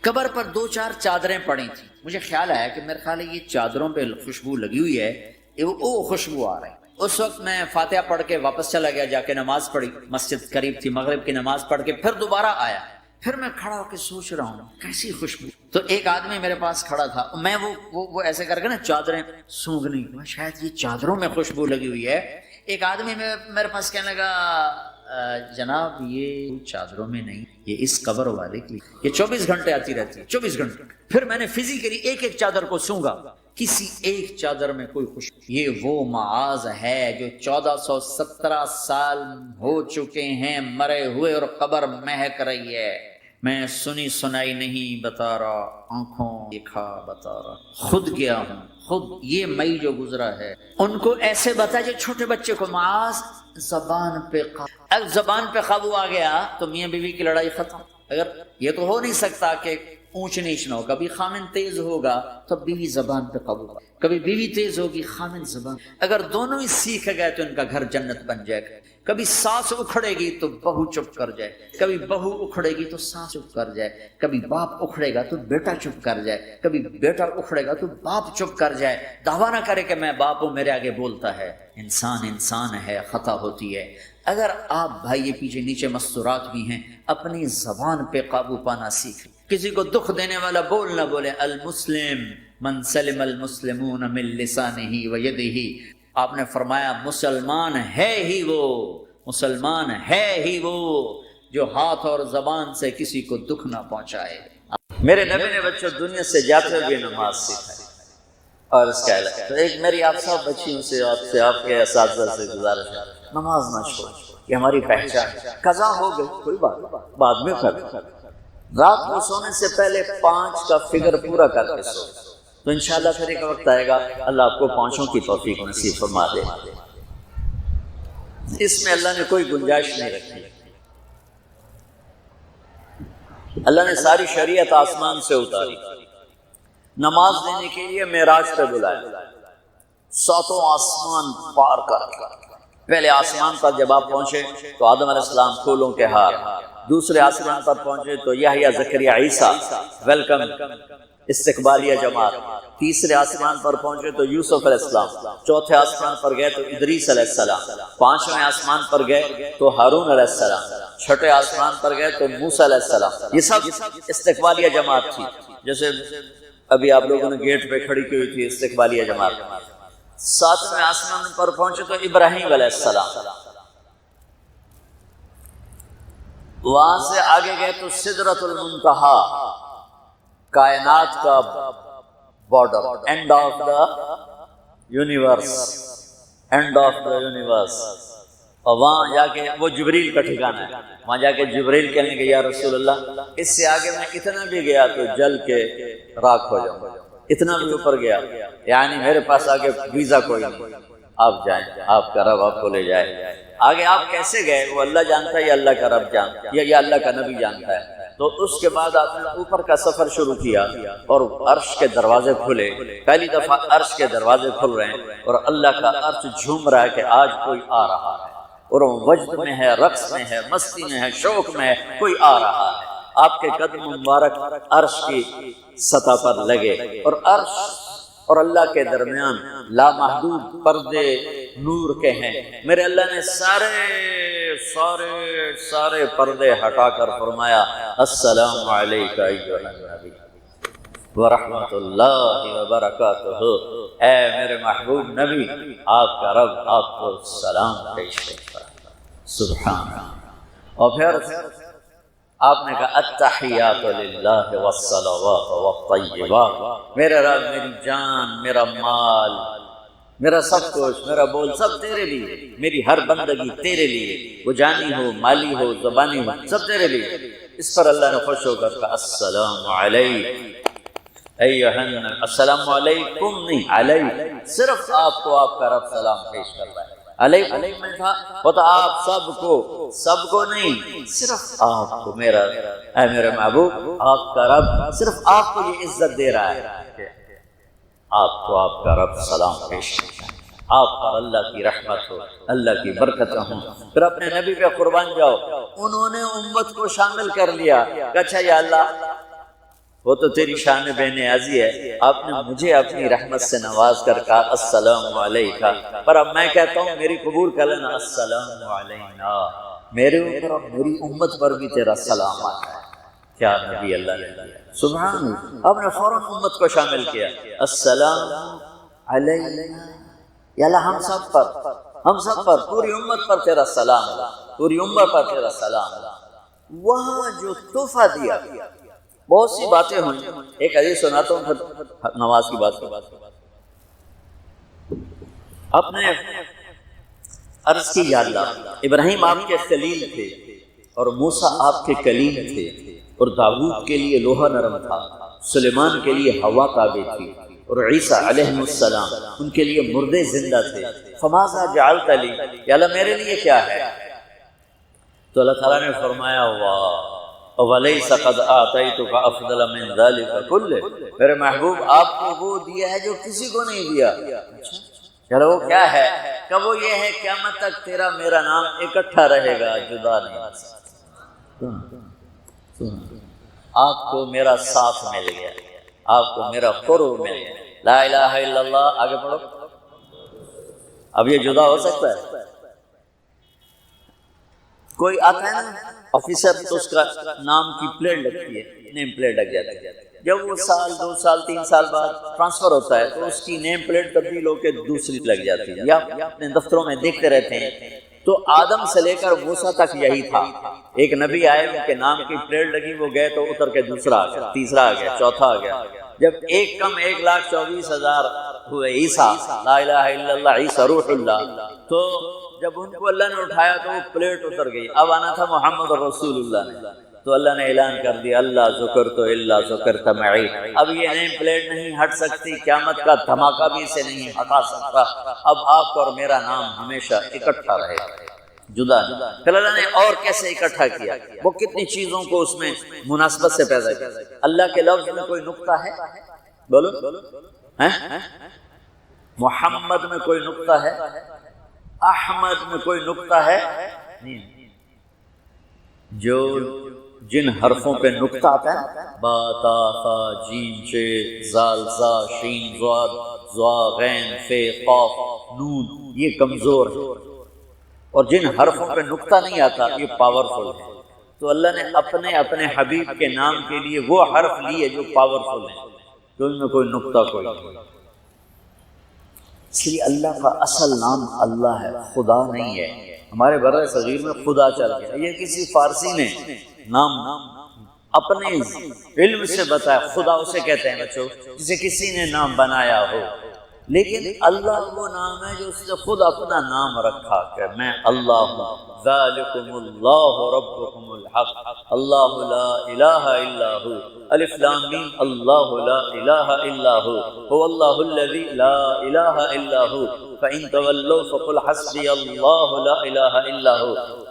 قبر پر 2-4 چادریں پڑی تھیں۔ مجھے خیال آیا کہ میرے خیال ہے یہ چادروں پہ خوشبو لگی ہوئی ہے، وہ خوشبو آ رہی ہے۔ اس وقت میں فاتحہ پڑھ کے واپس چلا گیا، جا کے نماز پڑھی، مسجد قریب تھی، مغرب کی نماز پڑھ کے پھر دوبارہ آیا، پھر میں کھڑا ہو کے سوچ رہا ہوں کیسی خوشبو۔ تو ایک آدمی میرے پاس کھڑا تھا، میں وہ ایسے کر کے نا چادریں سونگھنی، شاید یہ چادروں میں خوشبو لگی ہوئی ہے۔ ایک آدمی میرے پاس کہنے لگا جناب یہ چادروں میں نہیں، یہ اس قبر والے کی، یہ 24 گھنٹے آتی رہتی ہے، 24 گھنٹے۔ پھر میں نے فزیکلی ایک چادر کو سونگا، کسی ایک چادر میں کوئی خوشبو۔ یہ وہ معاذ ہے جو 1417 سال ہو چکے ہیں مرے ہوئے اور قبر مہک رہی ہے۔ میں سنی سنائی نہیں بتا رہا، آنکھوں دیکھا بتا رہا، خود گیا ہوں، خود یہ مئی جو گزرا ہے ان کو ایسے بتا جو چھوٹے بچے کو معاذ زبان پہ اگر زبان پہ قابو آ گیا تو میاں بیوی کی لڑائی ختم۔ اگر یہ تو ہو نہیں سکتا کہ اونچ نیچ نہ ہو، کبھی خامن تیز ہوگا تو بیوی زبان پہ قابو آ، کبھی بیوی تیز ہوگی خامن زبان، اگر دونوں ہی سیکھ گئے تو ان کا گھر جنت بن جائے گا۔ کبھی ساس اکھڑے گی تو بہو چپ کر جائے، کبھی بہو اکھڑے گی تو ساس چپ کر جائے، کبھی باپ اکھڑے گا تو بیٹا چپ کر جائے، کبھی بیٹا اکھڑے گا تو باپ چپ کر جائے، دعویٰ نہ کرے کہ میں باپ ہوں میرے آگے بولتا ہے۔ انسان ہے، خطا ہوتی ہے۔ اگر آپ بھائی یہ پیچھے نیچے مستورات بھی ہیں، اپنی زبان پہ قابو پانا سیکھ، کسی کو دکھ دینے والا بول نہ بولے۔ المسلم من سلم المسلمون من لسانہ و یدہ، آپ نے فرمایا مسلمان ہے ہی وہ جو ہاتھ اور زبان سے کسی کو دکھ نہ پہنچائے۔ میرے نبی نے بچوں دنیا سے جاتے ہوئے نماز سکھائی، اور اس کا علاج تو ایک میری آپ سب بچیوں سے آپ کے اساتذہ سے گزارش ہے، نماز نہ چھوڑ، یہ ہماری پہچان ہے۔ قضا ہو گئی کوئی بات بعد میں کر، رات کو سونے سے پہلے 5 کا فگر پورا کر کے سو، تو انشاءاللہ پھر ایک وقت آئے گا اللہ آپ کو 5 کی توفیق نصیب فرما دے۔ اس میں اللہ نے کوئی گنجائش نہیں رکھی، اللہ نے ساری شریعت آسمان سے اتاری، نماز دینے کے لیے معراج پہ بلایا، 7 آسمان پار کر۔ پہلے آسمان پر جب آپ پہنچے تو آدم علیہ السلام پھولوں کے ہار، دوسرے آسمان پر پہنچے تو یحییٰ زکریا عیسیٰ ویلکم استقبالیہ جماعت، تیسرے آسمان پر پہنچے تو یوسف علیہ السلام، چوتھے آسمان پر گئے تو ادریس علیہ السلام، 5ویں آسمان پر گئے تو ہارون علیہ السلام، 6ٹھے آسمان پر گئے تو موسیٰ علیہ السلام۔ یہ سب استقبالیہ جماعت تھی۔ جیسے ابھی آپ لوگوں نے گیٹ پہ کھڑی کی ہوئی تھی استقبالیہ جماعت، 7ویں آسمان پر پہنچے تو ابراہیم علیہ السلام، وہاں سے آگے گئے تو سدرۃ المنتہا، کائنات کا border, and of the universe, and of the universe, اور وہاں جا کے وہ جبریل کا ٹھکانہ ہے، وہاں جا کے جبریل کہنے کہ یا رسول اللہ اس سے آگے میں اتنا بھی گیا تو جل کے راکھ ہو جاؤں، اتنا بھی اوپر گیا یعنی میرے پاس آگے ویزا کوئی نہیں، آپ جائیں، آپ کا رب آپ کو لے جائے۔ آگے آپ کیسے گئے وہ اللہ جانتا ہے یا اللہ کا رب جانتا ہے یا اللہ کا نبی جانتا ہے۔ تو اس کے بعد آپ نے اوپر کا سفر شروع کیا اور عرش کے دروازے کھلے، پہلی دفعہ عرش کے دروازے کھل رہے ہیں اور اللہ کا عرش جھوم رہا ہے کہ آج کوئی آ رہا ہے، اور وہ وجد میں ہے، رقص میں ہے، مستی میں ہے، شوق میں ہے، کوئی آ رہا ہے۔ آپ کے قدم مبارک عرش کی سطح پر لگے، اور عرش اور اللہ کے درمیان لامحدود پردے نور کے ہیں۔ میرے اللہ نے سارے پردے ہٹا کر فرمایا السلام علیکہ ایھا النبی ورحمۃ اللہ وبرکاتہ، اے میرے محبوب نبی آپ کا رب آپ کو سلام پیش کرتا ہے۔ سبحان اللہ۔ اور پھر آپ نے کہا التحیات للہ والصلوات والطیبات، میرے رب میری جان، میرا مال، میرا سب کچھ، میرا بول سب تیرے لیے، میری ہر بندگی تیرے لیے، وہ جانی ہو، مالی ہو، زبانی ہو، سب تیرے لیے۔ اس پر اللہ نے خوش ہو کر کہا السلام علیکم ایھا النبی، السلام علیکم نہیں، علیہ، صرف آپ کو آپ کا رب سلام پیش کر رہا ہے۔ علیکم میں تھا ہوتا آپ سب کو نہیں، صرف آپ کو، میرا اے میرے محبوب آپ کا رب صرف آپ کو یہ عزت دے رہا ہے کہ آپ کو آپ کا رب سلام پیش کرتا ہے، آپ پر اللہ کی رحمت ہو، اللہ کی برکت ہوں۔ پھر اپنے نبی پہ قربان جاؤ، انہوں نے امت کو شامل کر لیا کہ اچھا یا اللہ وہ تو تیری شان بے نیازی ہے، آپ نے مجھے اپنی رحمت سے نواز کر کہا السلام علیکہ، پر اب میں کہتا ہوں میری قبول کر لینا السلام علینا، میرے اوپر اور میری امت پر بھی تیرا سلام آتا ہے۔ کیا نبی اللہ نے، سبحان اللہ، آپ نے فوراً امت کو شامل کیا، السلام علینا، یا اللہ ہم سب پر پوری امت پر تیرا سلام، پوری امت پر تیرا سلام۔ وہاں جو تحفہ دیا، بہت سی باتیں ہوئیں، ایک حدیث سناتا ہوں پھر نماز کی بات کرتا ہوں۔ آپ نے عرض کی یا اللہ ابراہیم آپ کے خلیل تھے اور موسیٰ آپ کے کلیم تھے، اور داؤد کے لیے لوہا نرم تھا، سلیمان کے لیے ہوا تابع تھی، اور عیسیٰ علیہ السلام ان کے لیے مردے زندہ تھے، فماذا جعلت لی، یا اللہ میرے لیے کیا ہے؟ تو اللہ تعالیٰ نے فرمایا واہ وَلَيْسَ قَدْ آتَيْتُكَ أَفْضَلَ مِنْ ذَلِكَ كُلِّهِ، میرے محبوب آپ کو وہ دیا ہے جو کسی کو نہیں دیا۔ چلو وہ کیا ہے؟ کہ وہ یہ ہے قیامت تک تیرا میرا نام اکٹھا رہے گا، جدا نہیں ہو سکتا۔ آپ کو میرا ساتھ مل گیا، آپ کو میرا قرب مل گیا، لا الہ الا اللہ، آگے پڑھو۔ اب یہ جدا ہو سکتا ہے؟ کوئی آتا ہے نا آفیسر تو اس کا نام کی پلیٹ لگتی ہے، نیم پلیٹ لگ جاتی ہے، جب وہ سال 2 سال 3 سال بعد ٹرانسفر ہوتا ہے تو اس کی نیم پلیٹ تبدیل ہو کے دوسری لگ جاتی ہے، یا اپنے دفتروں میں دیکھتے رہتے ہیں۔ تو آدم سے لے کر موسیٰ تک یہی تھا، ایک نبی آئے ان کے نام کی پلیٹ لگی، وہ گئے تو اتر کے دوسرا آ گیا، تیسرا آ گیا، چوتھا آ گیا، جب ایک کم 1,24,000 ہوئے عیسیٰ، لا الہ الا اللہ عیسیٰ روح اللہ، تو جب ان کو اللہ نے اٹھایا تو وہ پلیٹ اتر گئی، اب آنا تھا محمد رسول اللہ نے، تو اللہ نے اعلان کر دیا اللہ ذکرت الا ذکرت معی، اب یہ نیم پلیٹ نہیں ہٹ سکتی، قیامت کا دھماکہ بھی اسے نہیں ہٹا سکتا، اب آپ کا اور میرا نام ہمیشہ اکٹھا رہے گا، جدا نہیں۔ پھر اللہ نے اور کیسے اکٹھا کیا، وہ کتنی چیزوں کو اس میں مناسبت سے پیدا کیا۔ اللہ کے لفظ میں کوئی نقطہ ہے؟ بولو، محمد میں کوئی نقطہ ہے؟ احمد میں کوئی نقطہ ہے؟ نہیں۔ جو جن حرفوں پہ نقطہ آتا ہے، با تا ثا جیم ش زال زا شین ضاد ضا غین ف قاف نون، یہ کمزور ہے، اور جن حرفوں پہ نقطہ نہیں آتا یہ پاورفل ہے۔ تو اللہ نے اپنے حبیب کے نام کے لیے وہ حرف لیے جو پاورفل ہیں۔ تو ان میں کوئی نقطہ کوئی نہیں۔ اس لیے اللہ کا اصل نام اللہ ہے، خدا نہیں ہے۔ ہمارے بر صغیر میں خدا چل گیا، یہ کسی فارسی نے نام اپنے علم سے بتایا، خدا اسے کہتے ہیں بچوں جسے کسی نے نام بنایا ہو، لیکن اللہ وہ نام ہے جو اس نے خود اپنا نام رکھا کہ میں اللہ ہوں، ذالکم اللہ ربکم الحق اللہ لا الہ الا ہو، الف لام میم اللہ لا الہ الا ہو، هو اللہ الذی لا الہ الا ہو، فإن تولوا فقل حسبی اللہ لا الہ الا ہو،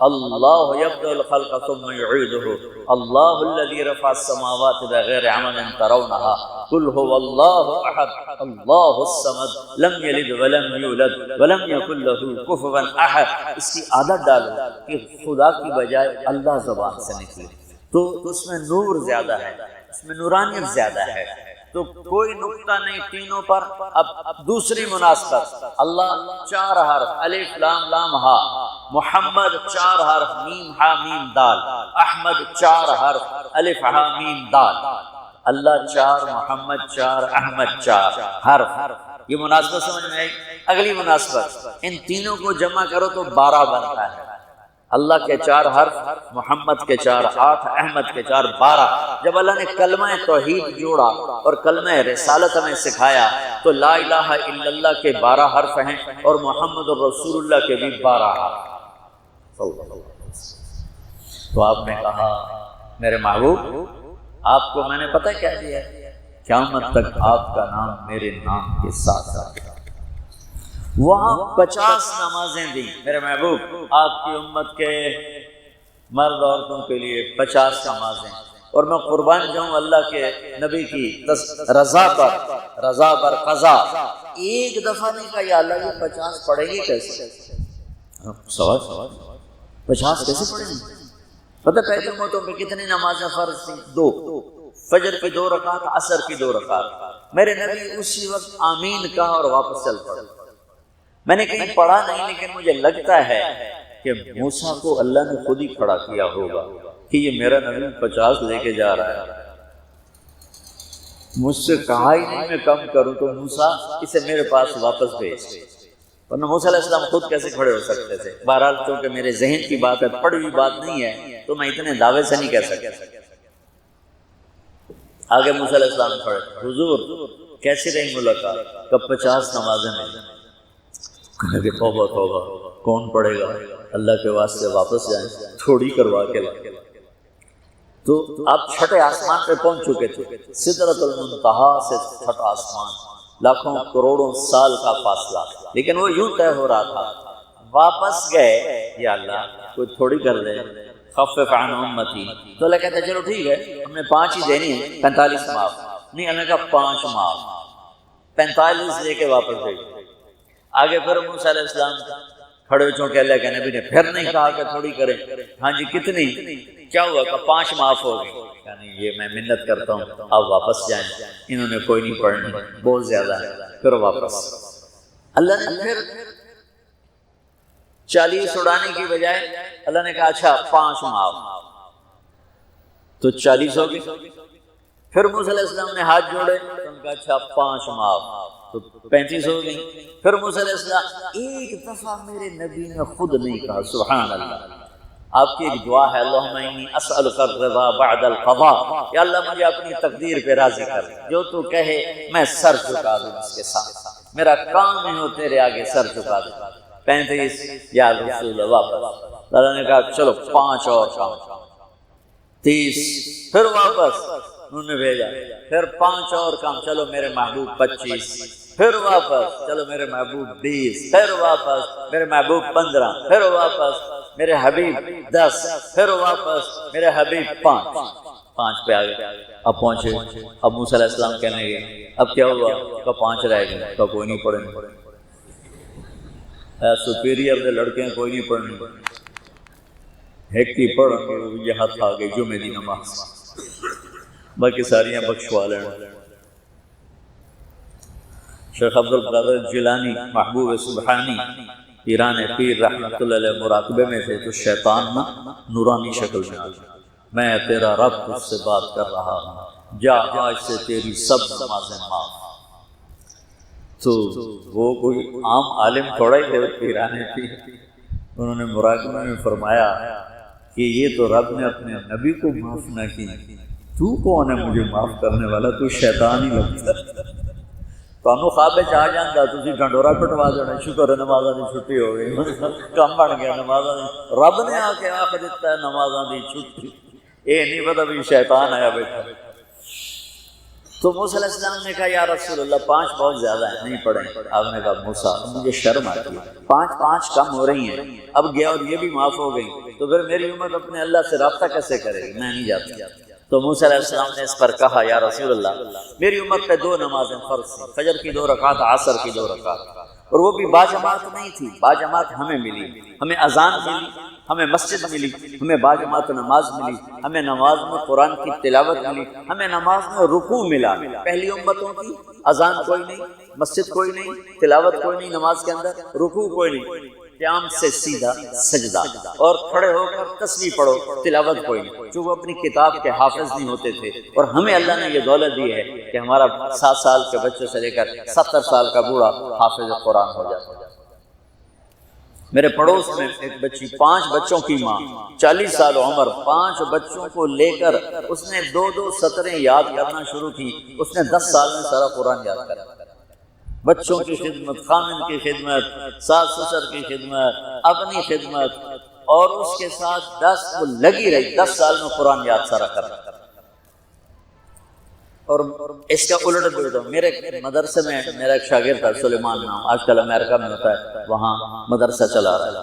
اللہ یبدأ الخلق ثم یعیدہ، اللہ الذی رفع السماوات بغیر عمد ترونہا، قل هو اللہ احد اللہ الصمد لم یلد ولم یولد ولم یکن له کفوا احد۔ اس کی عادت ڈالو کہ خدا کی بجائے اللہ زبان سے نکلے، تو اس میں نور زیادہ ہے، اس میں نورانیت زیادہ ہے۔ تو کوئی نقطہ نہیں تینوں پر۔ اب دوسری مناسبت، اللہ 4 حرف الف لام لام ہا، محمد 4 حرف میم ہا میم دال، احمد 4 حرف الف ہا میم دال، اللہ 4 محمد 4 احمد 4 حرف۔ یہ مناسبت سمجھ میں آئی؟ اگلی مناسبت، ان تینوں کو جمع کرو تو 12 بنتا ہے۔ اللہ کے 4 حرف، محمد کے 4 8، احمد کے 4 12۔ جب اللہ نے کلمہ توحید جوڑا اور کلمہ رسالت ہمیں سکھایا تو لا الہ الا اللہ کے 12 حرف ہیں اور محمد الرسول اللہ کے بھی 12 حرف۔ تو آپ نے کہا میرے محبوب آپ کو میں نے پتہ کیا دیا ہے؟ قیامت تک آپ کا نام میرے نام کے ساتھ ساتھ۔ وہاں 50 نمازیں دی میرے محبوب، آپ کی امت کے مرد عورتوں کے لیے 50 نمازیں، اور میں قربان جاؤں اللہ کے نبی کی رضا پر قضا۔ ایک دفعہ نہیں کہا یا اللہ یہ 50 پڑھیں گے کیسے؟ سوال 50 کیسے پڑھیں گے؟ پتہ پہلے موتوں پہ کتنی نمازیں فرض تھیں؟ 2، فجر کی 2 رکعت، عصر کی 2 رکعت۔ میرے نبی اسی وقت آمین کہا اور واپس چل پڑے۔ میں نے کہیں پڑھا نہیں، لیکن مجھے لگتا ہے کہ موسیٰ کو اللہ نے خود ہی کھڑا کیا ہوگا کہ یہ میرا نبی 50 لے کے جا رہا ہے، مجھ سے کہا ہی نہیں میں کم کروں، تو موسیٰ اسے میرے پاس واپس بھیج۔ ورنہ موسیٰ علیہ السلام خود کیسے کھڑے ہو سکتے تھے؟ بہرحال کیونکہ میرے ذہن کی بات ہے، پڑھی ہوئی بات نہیں ہے، تو میں اتنے دعوے سے نہیں کہہ سکتا۔ آگے موسیٰ علیہ السلام کھڑے، حضور کیسی رہی ملاقات؟ کب 50 نمازیں ملی؟ کہا کہ توبہ توبہ، کون پڑھے گا؟ اللہ کے واسطے واپس جائیں، تھوڑی کروا کے لائیں۔ تو آپ 6 آسمان پہ پہنچ چکے تھے، سدرۃ المنتہا سے 6 آسمان، لاکھوں کروڑوں سال کا فاصلہ، لیکن وہ یوں طے ہو رہا تھا۔ واپس گئے، یا اللہ کوئی تھوڑی کر دے، خفف عن امتی، تو اللہ کہتا ہے چلو ٹھیک ہے ہم نے 5 ہی دینی ہے، 45 معاف نہیں، اللہ نے کہا 5 معاف، 45 لے کے واپس گئی۔ آگے پھر موسیٰ علیہ السلام کھڑے ہو چونکہ اللہ کے نبی نے پھر نہیں کہا کہ تھوڑی کریں، ہاں جی کتنی؟ کیا ہوا کہ 5 معاف ہو گئی۔ یعنی یہ میں منت کرتا ہوں آپ واپس جائیں، انہوں نے کوئی نہیں پڑھنی، بہت زیادہ ہے، پھر واپس۔ اللہ نے پھر 40 اڑانے کی بجائے اللہ نے کہا اچھا 5 معاف، تو 40 ہو گئی۔ پھر موسیٰ علیہ السلام نے ہاتھ جوڑے تو ان کا اچھا 5 معاف، تو 35 ہو گئی۔ پھر موسیٰ علیہ السلام ایک دفعہ میرے نبی نے خود نہیں کہا، سبحان اللہ۔ آپ کی ایک دعا ہے، اللہم انی اسألک الرضا بعد القضاء، یا اللہ مجھے اپنی تقدیر پہ راضی کر، جو تو کہے میں سر جھکا دوں اس کے ساتھ، میرا کام ہی ہو تیرے آگے سر جھکا دوں۔ 35 یا رسول اللہ واپس۔ اللہ نے کہا چلو 5 اور کام، 30 پھر واپس انہوں نے بھیجا، پھر 5 اور کام، چلو میرے محبوب 25، پھر واپس چلو میرے محبوب 20، پھر واپس میرے محبوب 15، پھر واپس میرے حبیب 10، پھر واپس میرے حبیب 5 پہ آ گئے۔ اب پہنچے، اب موسیٰ علیہ السلام کہنے گئے اب کیا ہوا؟ کہ 5 رہ گئے، کہ کوئی نہیں پڑھیں گے، سپیریئر دے لڑکے ہیں کوئی نہیں پڑھنے، ایک کی پڑھ گے وہ یہ ہاتھ آ گئی جمعے دی نماز، باقی ساریاں بخشوا لینا۔ شیخ عبد القادر جیلانی محبوب سبحانی پیران پیر رحمۃ اللہ علیہ مراقبے میں تھے تو شیطان نہ نورانی شکل میں آ گیا، میں تیرا رب تجھ سے بات کر رہا ہوں، جا آج سے تیری سب نمازیں معاف۔ تو وہ کوئی عام عالم تھوڑا ہی تھے پیرانے تھی، انہوں نے مراقبہ میں فرمایا کہ یہ تو رب نے اپنے نبی کو معاف نہ کی، تو کون ہے مجھے معاف کرنے والا؟ تو شیطان ہی لگتا۔ تمہیں خواب آ جاتا تھی ڈنڈورا پٹوا دینا، شکر ہے نمازاں دی چھٹی ہو گئی، کم بن گیا نمازاں دی، رب نے آ کے آخ دیتا ہے نمازاں دی چھٹی، یہ نہیں پتا بھی شیطان آیا بیٹھا۔ تو موسیٰ علیہ السلام نے کہا یا رسول اللہ 5 بہت زیادہ ہیں، نہیں پڑھیں۔ آپ نے کہا موسیٰ مجھے شرم آتی ہے، 5 کم ہو رہی ہیں، اب گیا اور یہ بھی معاف ہو گئی تو پھر میری امت اپنے اللہ سے رابطہ کیسے کرے گی؟ میں نہیں جاتا۔ تو موسیٰ علیہ السلام نے اس پر کہا یا رسول اللہ میری امت پہ 2 نمازیں فرض تھیں، فجر کی 2 رکعت، عصر کی 2 رکعت، اور وہ بھی باجماعت نہیں تھی، باجماعت ہمیں ملی، ہمیں اذان ملی، ہمیں مسجد ملی، ہمیں باجماعت نماز ملی، ہمیں نماز میں قرآن کی تلاوت ملی، ہمیں نماز میں رکوع ملا۔ پہلی امتوں کی اذان کوئی نہیں، مسجد کوئی نہیں، تلاوت کوئی نہیں، نماز کے اندر رکوع کوئی نہیں، قیام سے سیدھا سجدہ، اور کھڑے ہو کر تسبیح پڑھو، تلاوت کوئی نہیں، جو وہ اپنی کتاب کے حافظ نہیں ہوتے تھے۔ اور ہمیں اللہ نے یہ دولت دی ہے کہ ہمارا 7 سال کے بچے سے لے کر 70 سال کا بوڑھا حافظ قرآن ہو جاتا ہے۔ میرے پڑوس میں ایک بچی، 5 بچوں کی ماں، 40 سال عمر، 5 بچوں کو لے کر اس نے 2 سطریں یاد کرنا شروع کی، اس نے 10 سال میں سارا قرآن یاد کر لیا۔ بچوں کی خدمت، خامن کی خدمت، ساس سسر کی خدمت، اپنی خدمت، اور اس کے ساتھ 10 وہ لگی رہی، 10 سال میں قرآن یاد سارا کر رہا۔ اور اس کا الٹ بھی دو، میرے مدرسے میں میرا ایک شاگرد تھا سلیمان نام، آج کل امریکہ میں ہوتا ہے، وہاں مدرسہ چلا رہا ہے۔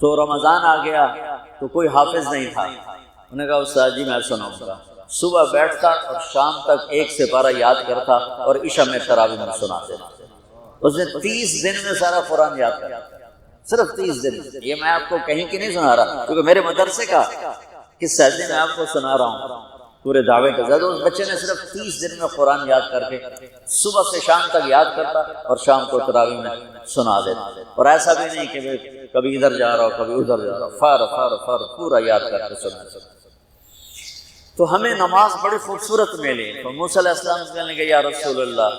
تو رمضان آ گیا تو کوئی حافظ نہیں تھا، انہوں نے کہا استاد جی میں سناؤں گا۔ صبح بیٹھتا اور شام تک 1 سپارہ یاد کرتا اور عشاء میں تراویح میں سناتے۔ اس نے 30 دن میں سارا قرآن یاد کیا، صرف 30 دن۔ یہ میں آپ کو کہیں کی نہیں سنا رہا کیونکہ میرے مدرسے کا قصہ ہے، میں آپ کو سنا رہا ہوں پورے دعوے کے زیادہ۔ اس بچے نے صرف 30 دن میں قرآن یاد کر کے صبح سے شام تک یاد کرتا اور شام کو تراویح میں سنا دیتا، اور ایسا بھی نہیں کہ کبھی ادھر جا رہا ہو کبھی ادھر جا رہا ہو، فر پورا یاد کر کے سنا۔ تو ہمیں نماز بڑی خوبصورت ملی۔ تو موسیٰ علیہ السلام سے کہنے کہ یا رسول اللہ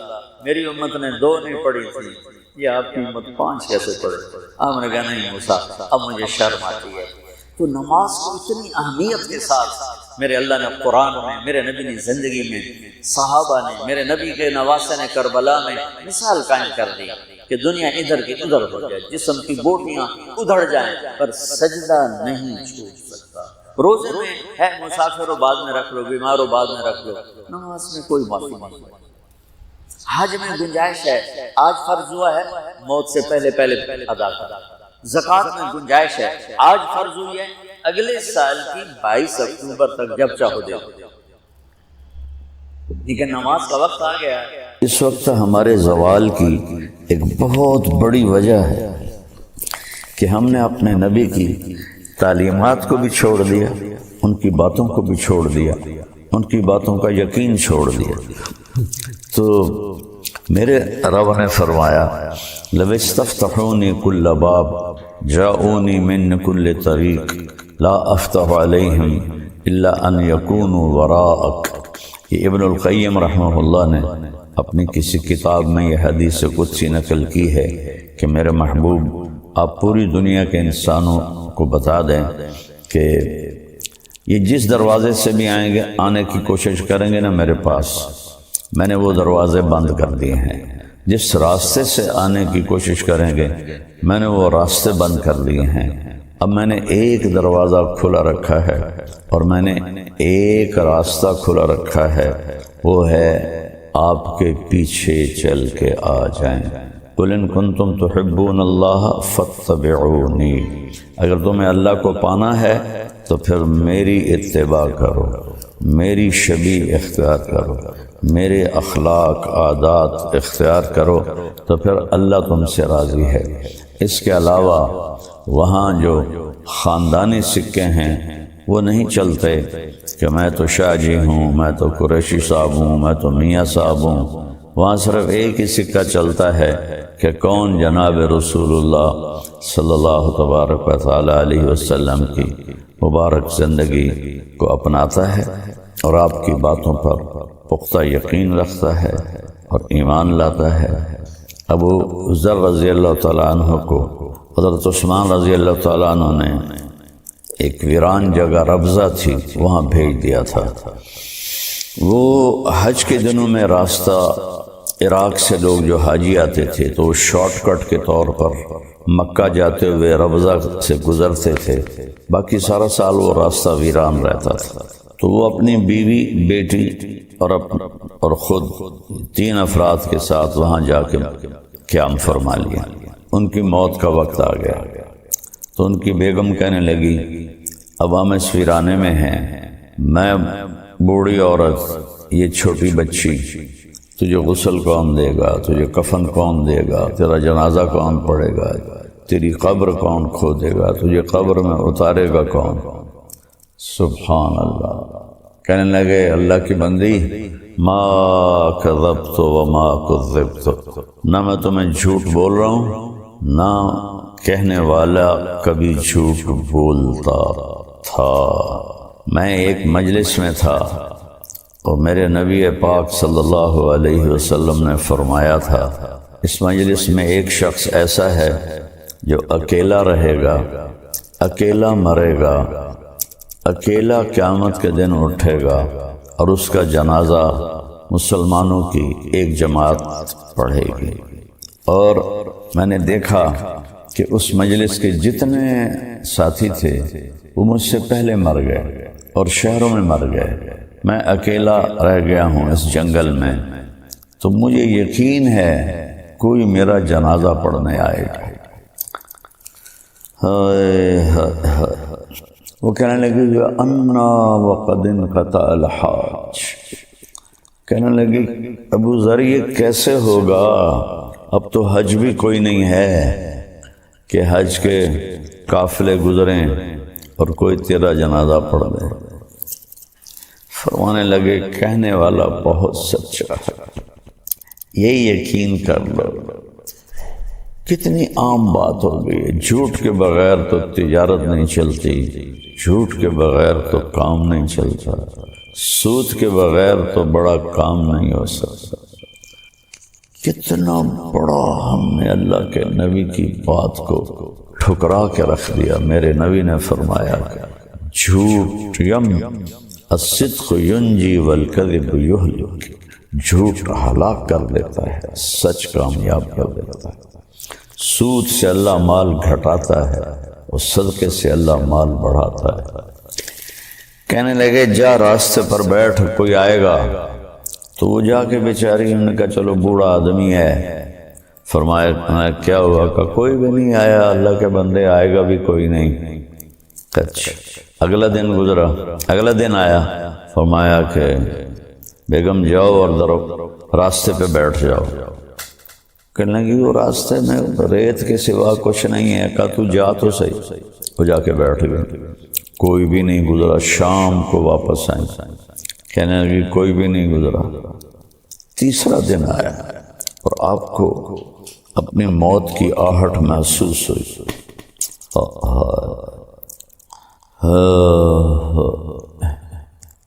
میری امت نے 2 نہیں پڑھی تھی، یہ آپ کی امت 5 کیسے پڑھے؟ آپ نے کہا نہیں موسیٰ اب مجھے شرم آتی ہے۔ تو نماز کو اتنی اہمیت کے ساتھ میرے اللہ نے قرآن میں، میرے نبی نے زندگی میں، صحابہ نے، میرے نبی کے نواسے نے کربلا میں مثال قائم کر دی کہ دنیا ادھر کی ادھر ہو جائے، جسم کی بوٹیاں ادھڑ جائیں پر سجدہ نہیں چھوٹ سکتا۔ روزے میں ہے مسافر ہو بعد میں رکھ لو، بیمار ہو بعد میں رکھ لو، نماز میں کوئی معافی نہیں۔ حج میں گنجائش ہے، آج فرض ہوا ہے موت سے پہلے ادا کرنا۔ زکوٰۃ میں گنجائش ہے، آج فرض ہوئی ہے اگلے سال کی 22 اکتوبر تک جب چاہو دے۔ لیکن نماز کا وقت آ گیا ہے۔ اس وقت ہمارے زوال کی ایک بہت بڑی وجہ ہے کہ ہم نے اپنے نبی کی تعلیمات کو بھی چھوڑ دیا، ان کی باتوں کو بھی چھوڑ دیا، ان کی باتوں کا یقین چھوڑ دیا۔ تو میرے رب نے فرمایا لَوِ اسْتَفْتَحُونِي كُلَّ بَابٍ جَاءُونِي مِنْ كُلِّ طَرِيقٍ لَا أَفْتَحُ عَلَيْهِمْ إِلَّا أَنْ يَكُونُوا وَرَاءَكَ۔ یہ ابن القیم رحمہ اللہ نے اپنی کسی کتاب میں یہ حدیث قدسی نقل کی ہے کہ میرے محبوب آپ پوری دنیا کے انسانوں کو بتا دیں کہ یہ جس دروازے سے بھی آئیں گے، آنے کی کوشش کریں گے نا میرے پاس، میں نے وہ دروازے بند کر دیے ہیں۔ جس راستے سے آنے کی کوشش کریں گے میں نے وہ راستے بند کر دیے ہیں۔ اب میں نے ایک دروازہ کھلا رکھا ہے اور میں نے ایک راستہ کھلا رکھا ہے، وہ ہے آپ کے پیچھے چل کے آ جائیں۔ قُلْ إِن كُنتُمْ تُحِبُّونَ اللَّهَ فَاتَّبِعُونِي، اگر تمہیں اللہ کو پانا ہے تو پھر میری اتباع کرو، میری شبیہ اختیار کرو، میرے اخلاق عادات اختیار کرو، تو پھر اللہ تم سے راضی ہے۔ اس کے علاوہ وہاں جو خاندانی سکے ہیں وہ نہیں چلتے کہ میں تو شاہ جی ہوں، میں تو قریشی صاحب ہوں، میں تو میاں صاحب ہوں۔ وہاں صرف ایک ہی سکہ چلتا ہے کہ کون جناب رسول اللہ صلی اللہ تبارک و تعالیٰ علیہ وسلم کی مبارک زندگی کو اپناتا ہے اور آپ کی باتوں پر پختہ یقین رکھتا ہے اور ایمان لاتا ہے۔ ابو ذر رضی اللہ تعالیٰ عنہ کو حضرت عثمان رضی اللہ تعالیٰ عنہ نے ایک ویران جگہ ربضہ تھی، وہاں بھیج دیا تھا۔ وہ حج کے دنوں میں راستہ عراق سے لوگ جو حاجی آتے تھے تو وہ شارٹ کٹ کے طور پر مکہ جاتے ہوئے ربضہ سے گزرتے تھے، باقی سارا سال وہ راستہ ویران رہتا تھا۔ تو وہ اپنی بیوی، بیٹی اور خود 3 افراد کے ساتھ وہاں جا کے قیام فرما لیا۔ ان کی موت کا وقت آ گیا تو ان کی بیگم کہنے لگی اب ہم اس ویرانے میں ہیں، میں بوڑھی عورت، یہ چھوٹی بچی، تجھے غسل کون دے گا، تجھے کفن کون دے گا، تیرا جنازہ کون پڑھے گا، تیری قبر کون کھودے گا، تجھے قبر میں اتارے گا کون؟ سبحان اللہ۔ کہنے لگے اللہ کی بندی، ما کذبت وما کذبت، نہ میں تمہیں جھوٹ بول رہا ہوں نہ کہنے والا کبھی جھوٹ بولتا تھا۔ میں ایک مجلس میں تھا اور میرے نبی پاک صلی اللہ علیہ وسلم نے فرمایا تھا اس مجلس میں ایک شخص ایسا ہے جو اکیلا رہے گا، اکیلا مرے گا، اکیلا قیامت کے دن اٹھے گا اور اس کا جنازہ مسلمانوں کی ایک جماعت پڑھے گی۔ اور میں نے دیکھا کہ اس مجلس کے جتنے ساتھی تھے وہ مجھ سے پہلے مر گئے اور شہروں میں مر گئے، میں اکیلا رہ گیا ہوں اس جنگل میں، تو مجھے یقین ہے کوئی میرا جنازہ پڑھنے آئے گا۔ وہ کہنے لگی انا وقد انقطع الحاج، کہنے لگی ابو ذر یہ کیسے ہوگا، اب تو حج بھی کوئی نہیں ہے کہ حج کے قافلے گزریں اور کوئی تیرا جنازہ پڑھ دے۔ فرمانے لگے کہنے والا بہت سچا ہے، یہی یقین کر لو۔ کتنی عام بات ہو گئی، جھوٹ کے بغیر تو تجارت نہیں چلتی، جھوٹ کے بغیر تو کام نہیں چلتا، سود کے بغیر تو بڑا کام نہیں ہو سکتا۔ کتنا بڑا ہم نے اللہ کے نبی کی بات کو ٹھکرا کے رکھ دیا۔ میرے نبی نے فرمایا جھوٹ الصدق ینجی والکذب یہلک، جھوٹ ہلاک کر دیتا ہے، سچ کامیاب کر دیتا ہے۔ سود سے اللہ مال گھٹاتا ہے اور صدقے سے اللہ مال بڑھاتا ہے۔ کہنے لگے جا راستے پر بیٹھ، کوئی آئے گا۔ تو وہ جا کے بیچاری، انہوں نے کہا چلو بوڑھا آدمی ہے۔ فرمایا کیا ہوا؟ کہ کوئی بھی نہیں آیا، اللہ کے بندے آئے گا بھی کوئی نہیں۔ اچھا، اگلا دن گزرا، اگلا دن آیا، فرمایا کہ بیگم جاؤ اور راستے پہ بیٹھ جاؤ۔ کہنے لگی وہ راستے میں ریت کے سوا کچھ نہیں ہے۔ کہا تو جا تو صحیح۔ وہ جا کے بیٹھ گئے، کوئی بھی نہیں گزرا۔ شام کو واپس آئیں، کہنے لگی کوئی بھی نہیں گزرا۔ تیسرا دن آیا اور آپ کو اپنی موت کی آہٹ محسوس ہوئی۔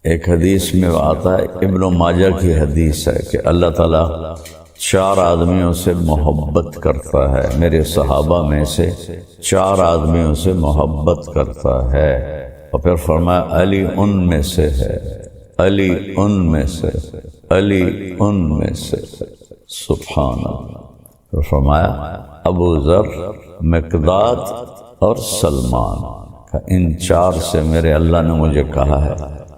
ایک حدیث میں آتا ہے، ابن ماجہ کی حدیث ہے کہ اللہ تعالیٰ 4 آدمیوں سے محبت کرتا ہے، میرے صحابہ میں سے 4 آدمیوں سے محبت کرتا ہے، اور پھر فرمایا علی ان میں سے ہے، علی ان میں سے، علی ان میں سے۔ سبحان اللہ۔ پھر فرمایا ابو ذر، مقداد اور سلمان، ان 4 سے میرے اللہ نے مجھے کہا ہے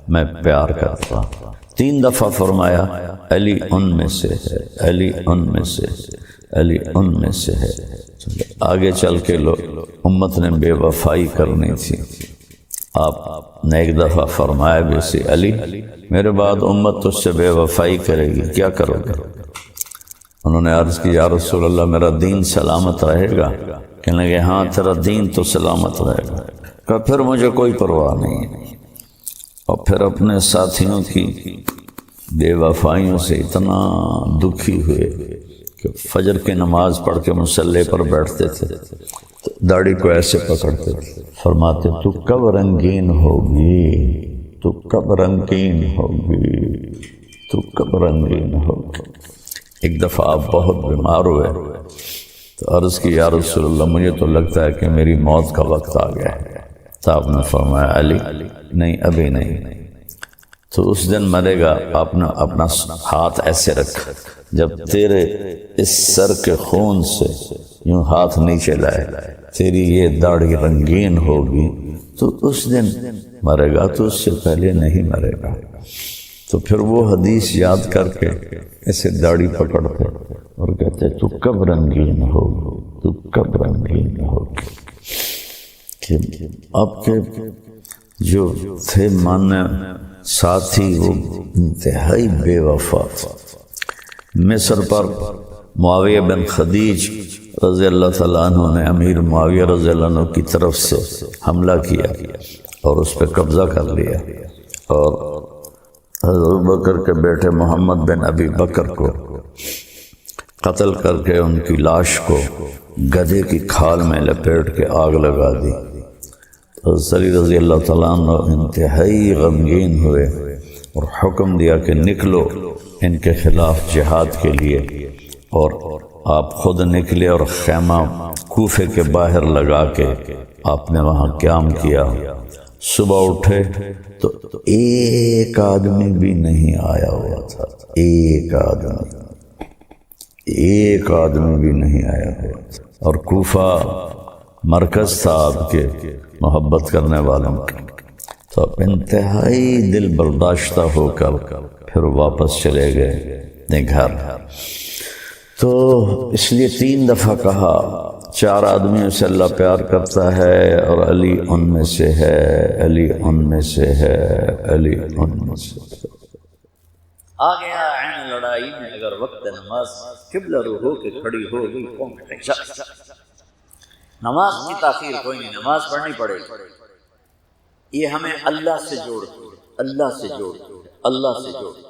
میں پیار کرتا ہوں۔ 3 دفعہ فرمایا علی ان میں سے ہے، علی ان میں سے، علی ان میں سے ہے۔ آگے چل کے امت نے بے وفائی کرنی تھی، آپ نے ایک دفعہ فرمایا بھی سی علی میرے بعد امت تجھ سے بے وفائی کرے گی، کیا کرو گے؟ انہوں نے عرض کی یا رسول اللہ میرا دین سلامت رہے گا؟ کہنے لگے ہاں تیرا دین تو سلامت رہے گا۔ کہ پھر مجھے کوئی پرواہ نہیں ہے۔ اور پھر اپنے ساتھیوں کی بے وفائیوں سے اتنا دکھی ہوئے کہ فجر کی نماز پڑھ کے مصلی پر بیٹھتے تھے، داڑھی کو ایسے پکڑتے تھے، فرماتے تو کب رنگین ہوگی، تو کب رنگین ہوگی۔ تو کب رنگین ہوگی۔ ایک دفعہ آپ بہت بیمار ہوئے تو عرض کی یا رسول اللہ مجھے تو لگتا ہے کہ میری موت کا وقت آ گیا ہے۔ تو آپ نے فرمایا علی نہیں ابھی نہیں، تو اس دن مرے گا آپ نے اپنا ہاتھ ایسے رکھا، جب تیرے اس سر کے خون سے یوں ہاتھ نیچے لائے تیری یہ داڑھی رنگین ہوگی تو اس دن مرے گا، تو اس سے پہلے نہیں مرے گا۔ تو پھر وہ حدیث یاد کر کے ایسے داڑھی پکڑتے اور کہتے تو کب رنگین ہوگی، تو کب رنگین ہوگی۔ کہ آپ کے جو تھے ماننے ساتھی وہ انتہائی بے وفا۔ مصر پر معاویہ بن خدیج رضی اللہ تعالیٰ عنہ نے امیر معاویہ رضی اللہ عنہ کی طرف سے حملہ کیا اور اس پہ قبضہ کر لیا، اور حضرت ابوبکر کے بیٹے محمد بن ابی بکر کو قتل کر کے ان کی لاش کو گدھے کی کھال میں لپیٹ کے آگ لگا دی۔ حضرت علی رضی اللہ تعالیٰ عنہ انتہائی غمگین ہوئے اور حکم دیا کہ نکلو ان کے خلاف جہاد کے لیے، اور آپ خود نکلے اور خیمہ کوفے کے باہر لگا کے آپ نے وہاں قیام کیا۔ صبح اٹھے تو ایک آدمی بھی نہیں آیا ہوا تھا، ایک آدمی بھی نہیں آیا ہوا تھا، اور کوفہ مرکز تھا آپ کے محبت کرنے والوں کا۔ تو آپ انتہائی دل برداشتہ ہو کر پھر واپس چلے گئے اپنے گھر۔ تو اس لیے 3 دفعہ کہا 4 آدمیوں سے اللہ پیار کرتا ہے اور علی ان میں سے ہے، علی ان میں سے ہے، علی ان میں سے ہے۔ آ گیا عین لڑائی میں اگر وقت نماز، قبلہ رو ہو کے کھڑی ہو گئی قوم عشاء۔ نماز کی تاخیر کوئی نہیں، نماز پڑھنی پڑے گی۔ یہ ہمیں اللہ سے جوڑتی ہے، اللہ سے جوڑتی ہے، اللہ سے جوڑتی ہے۔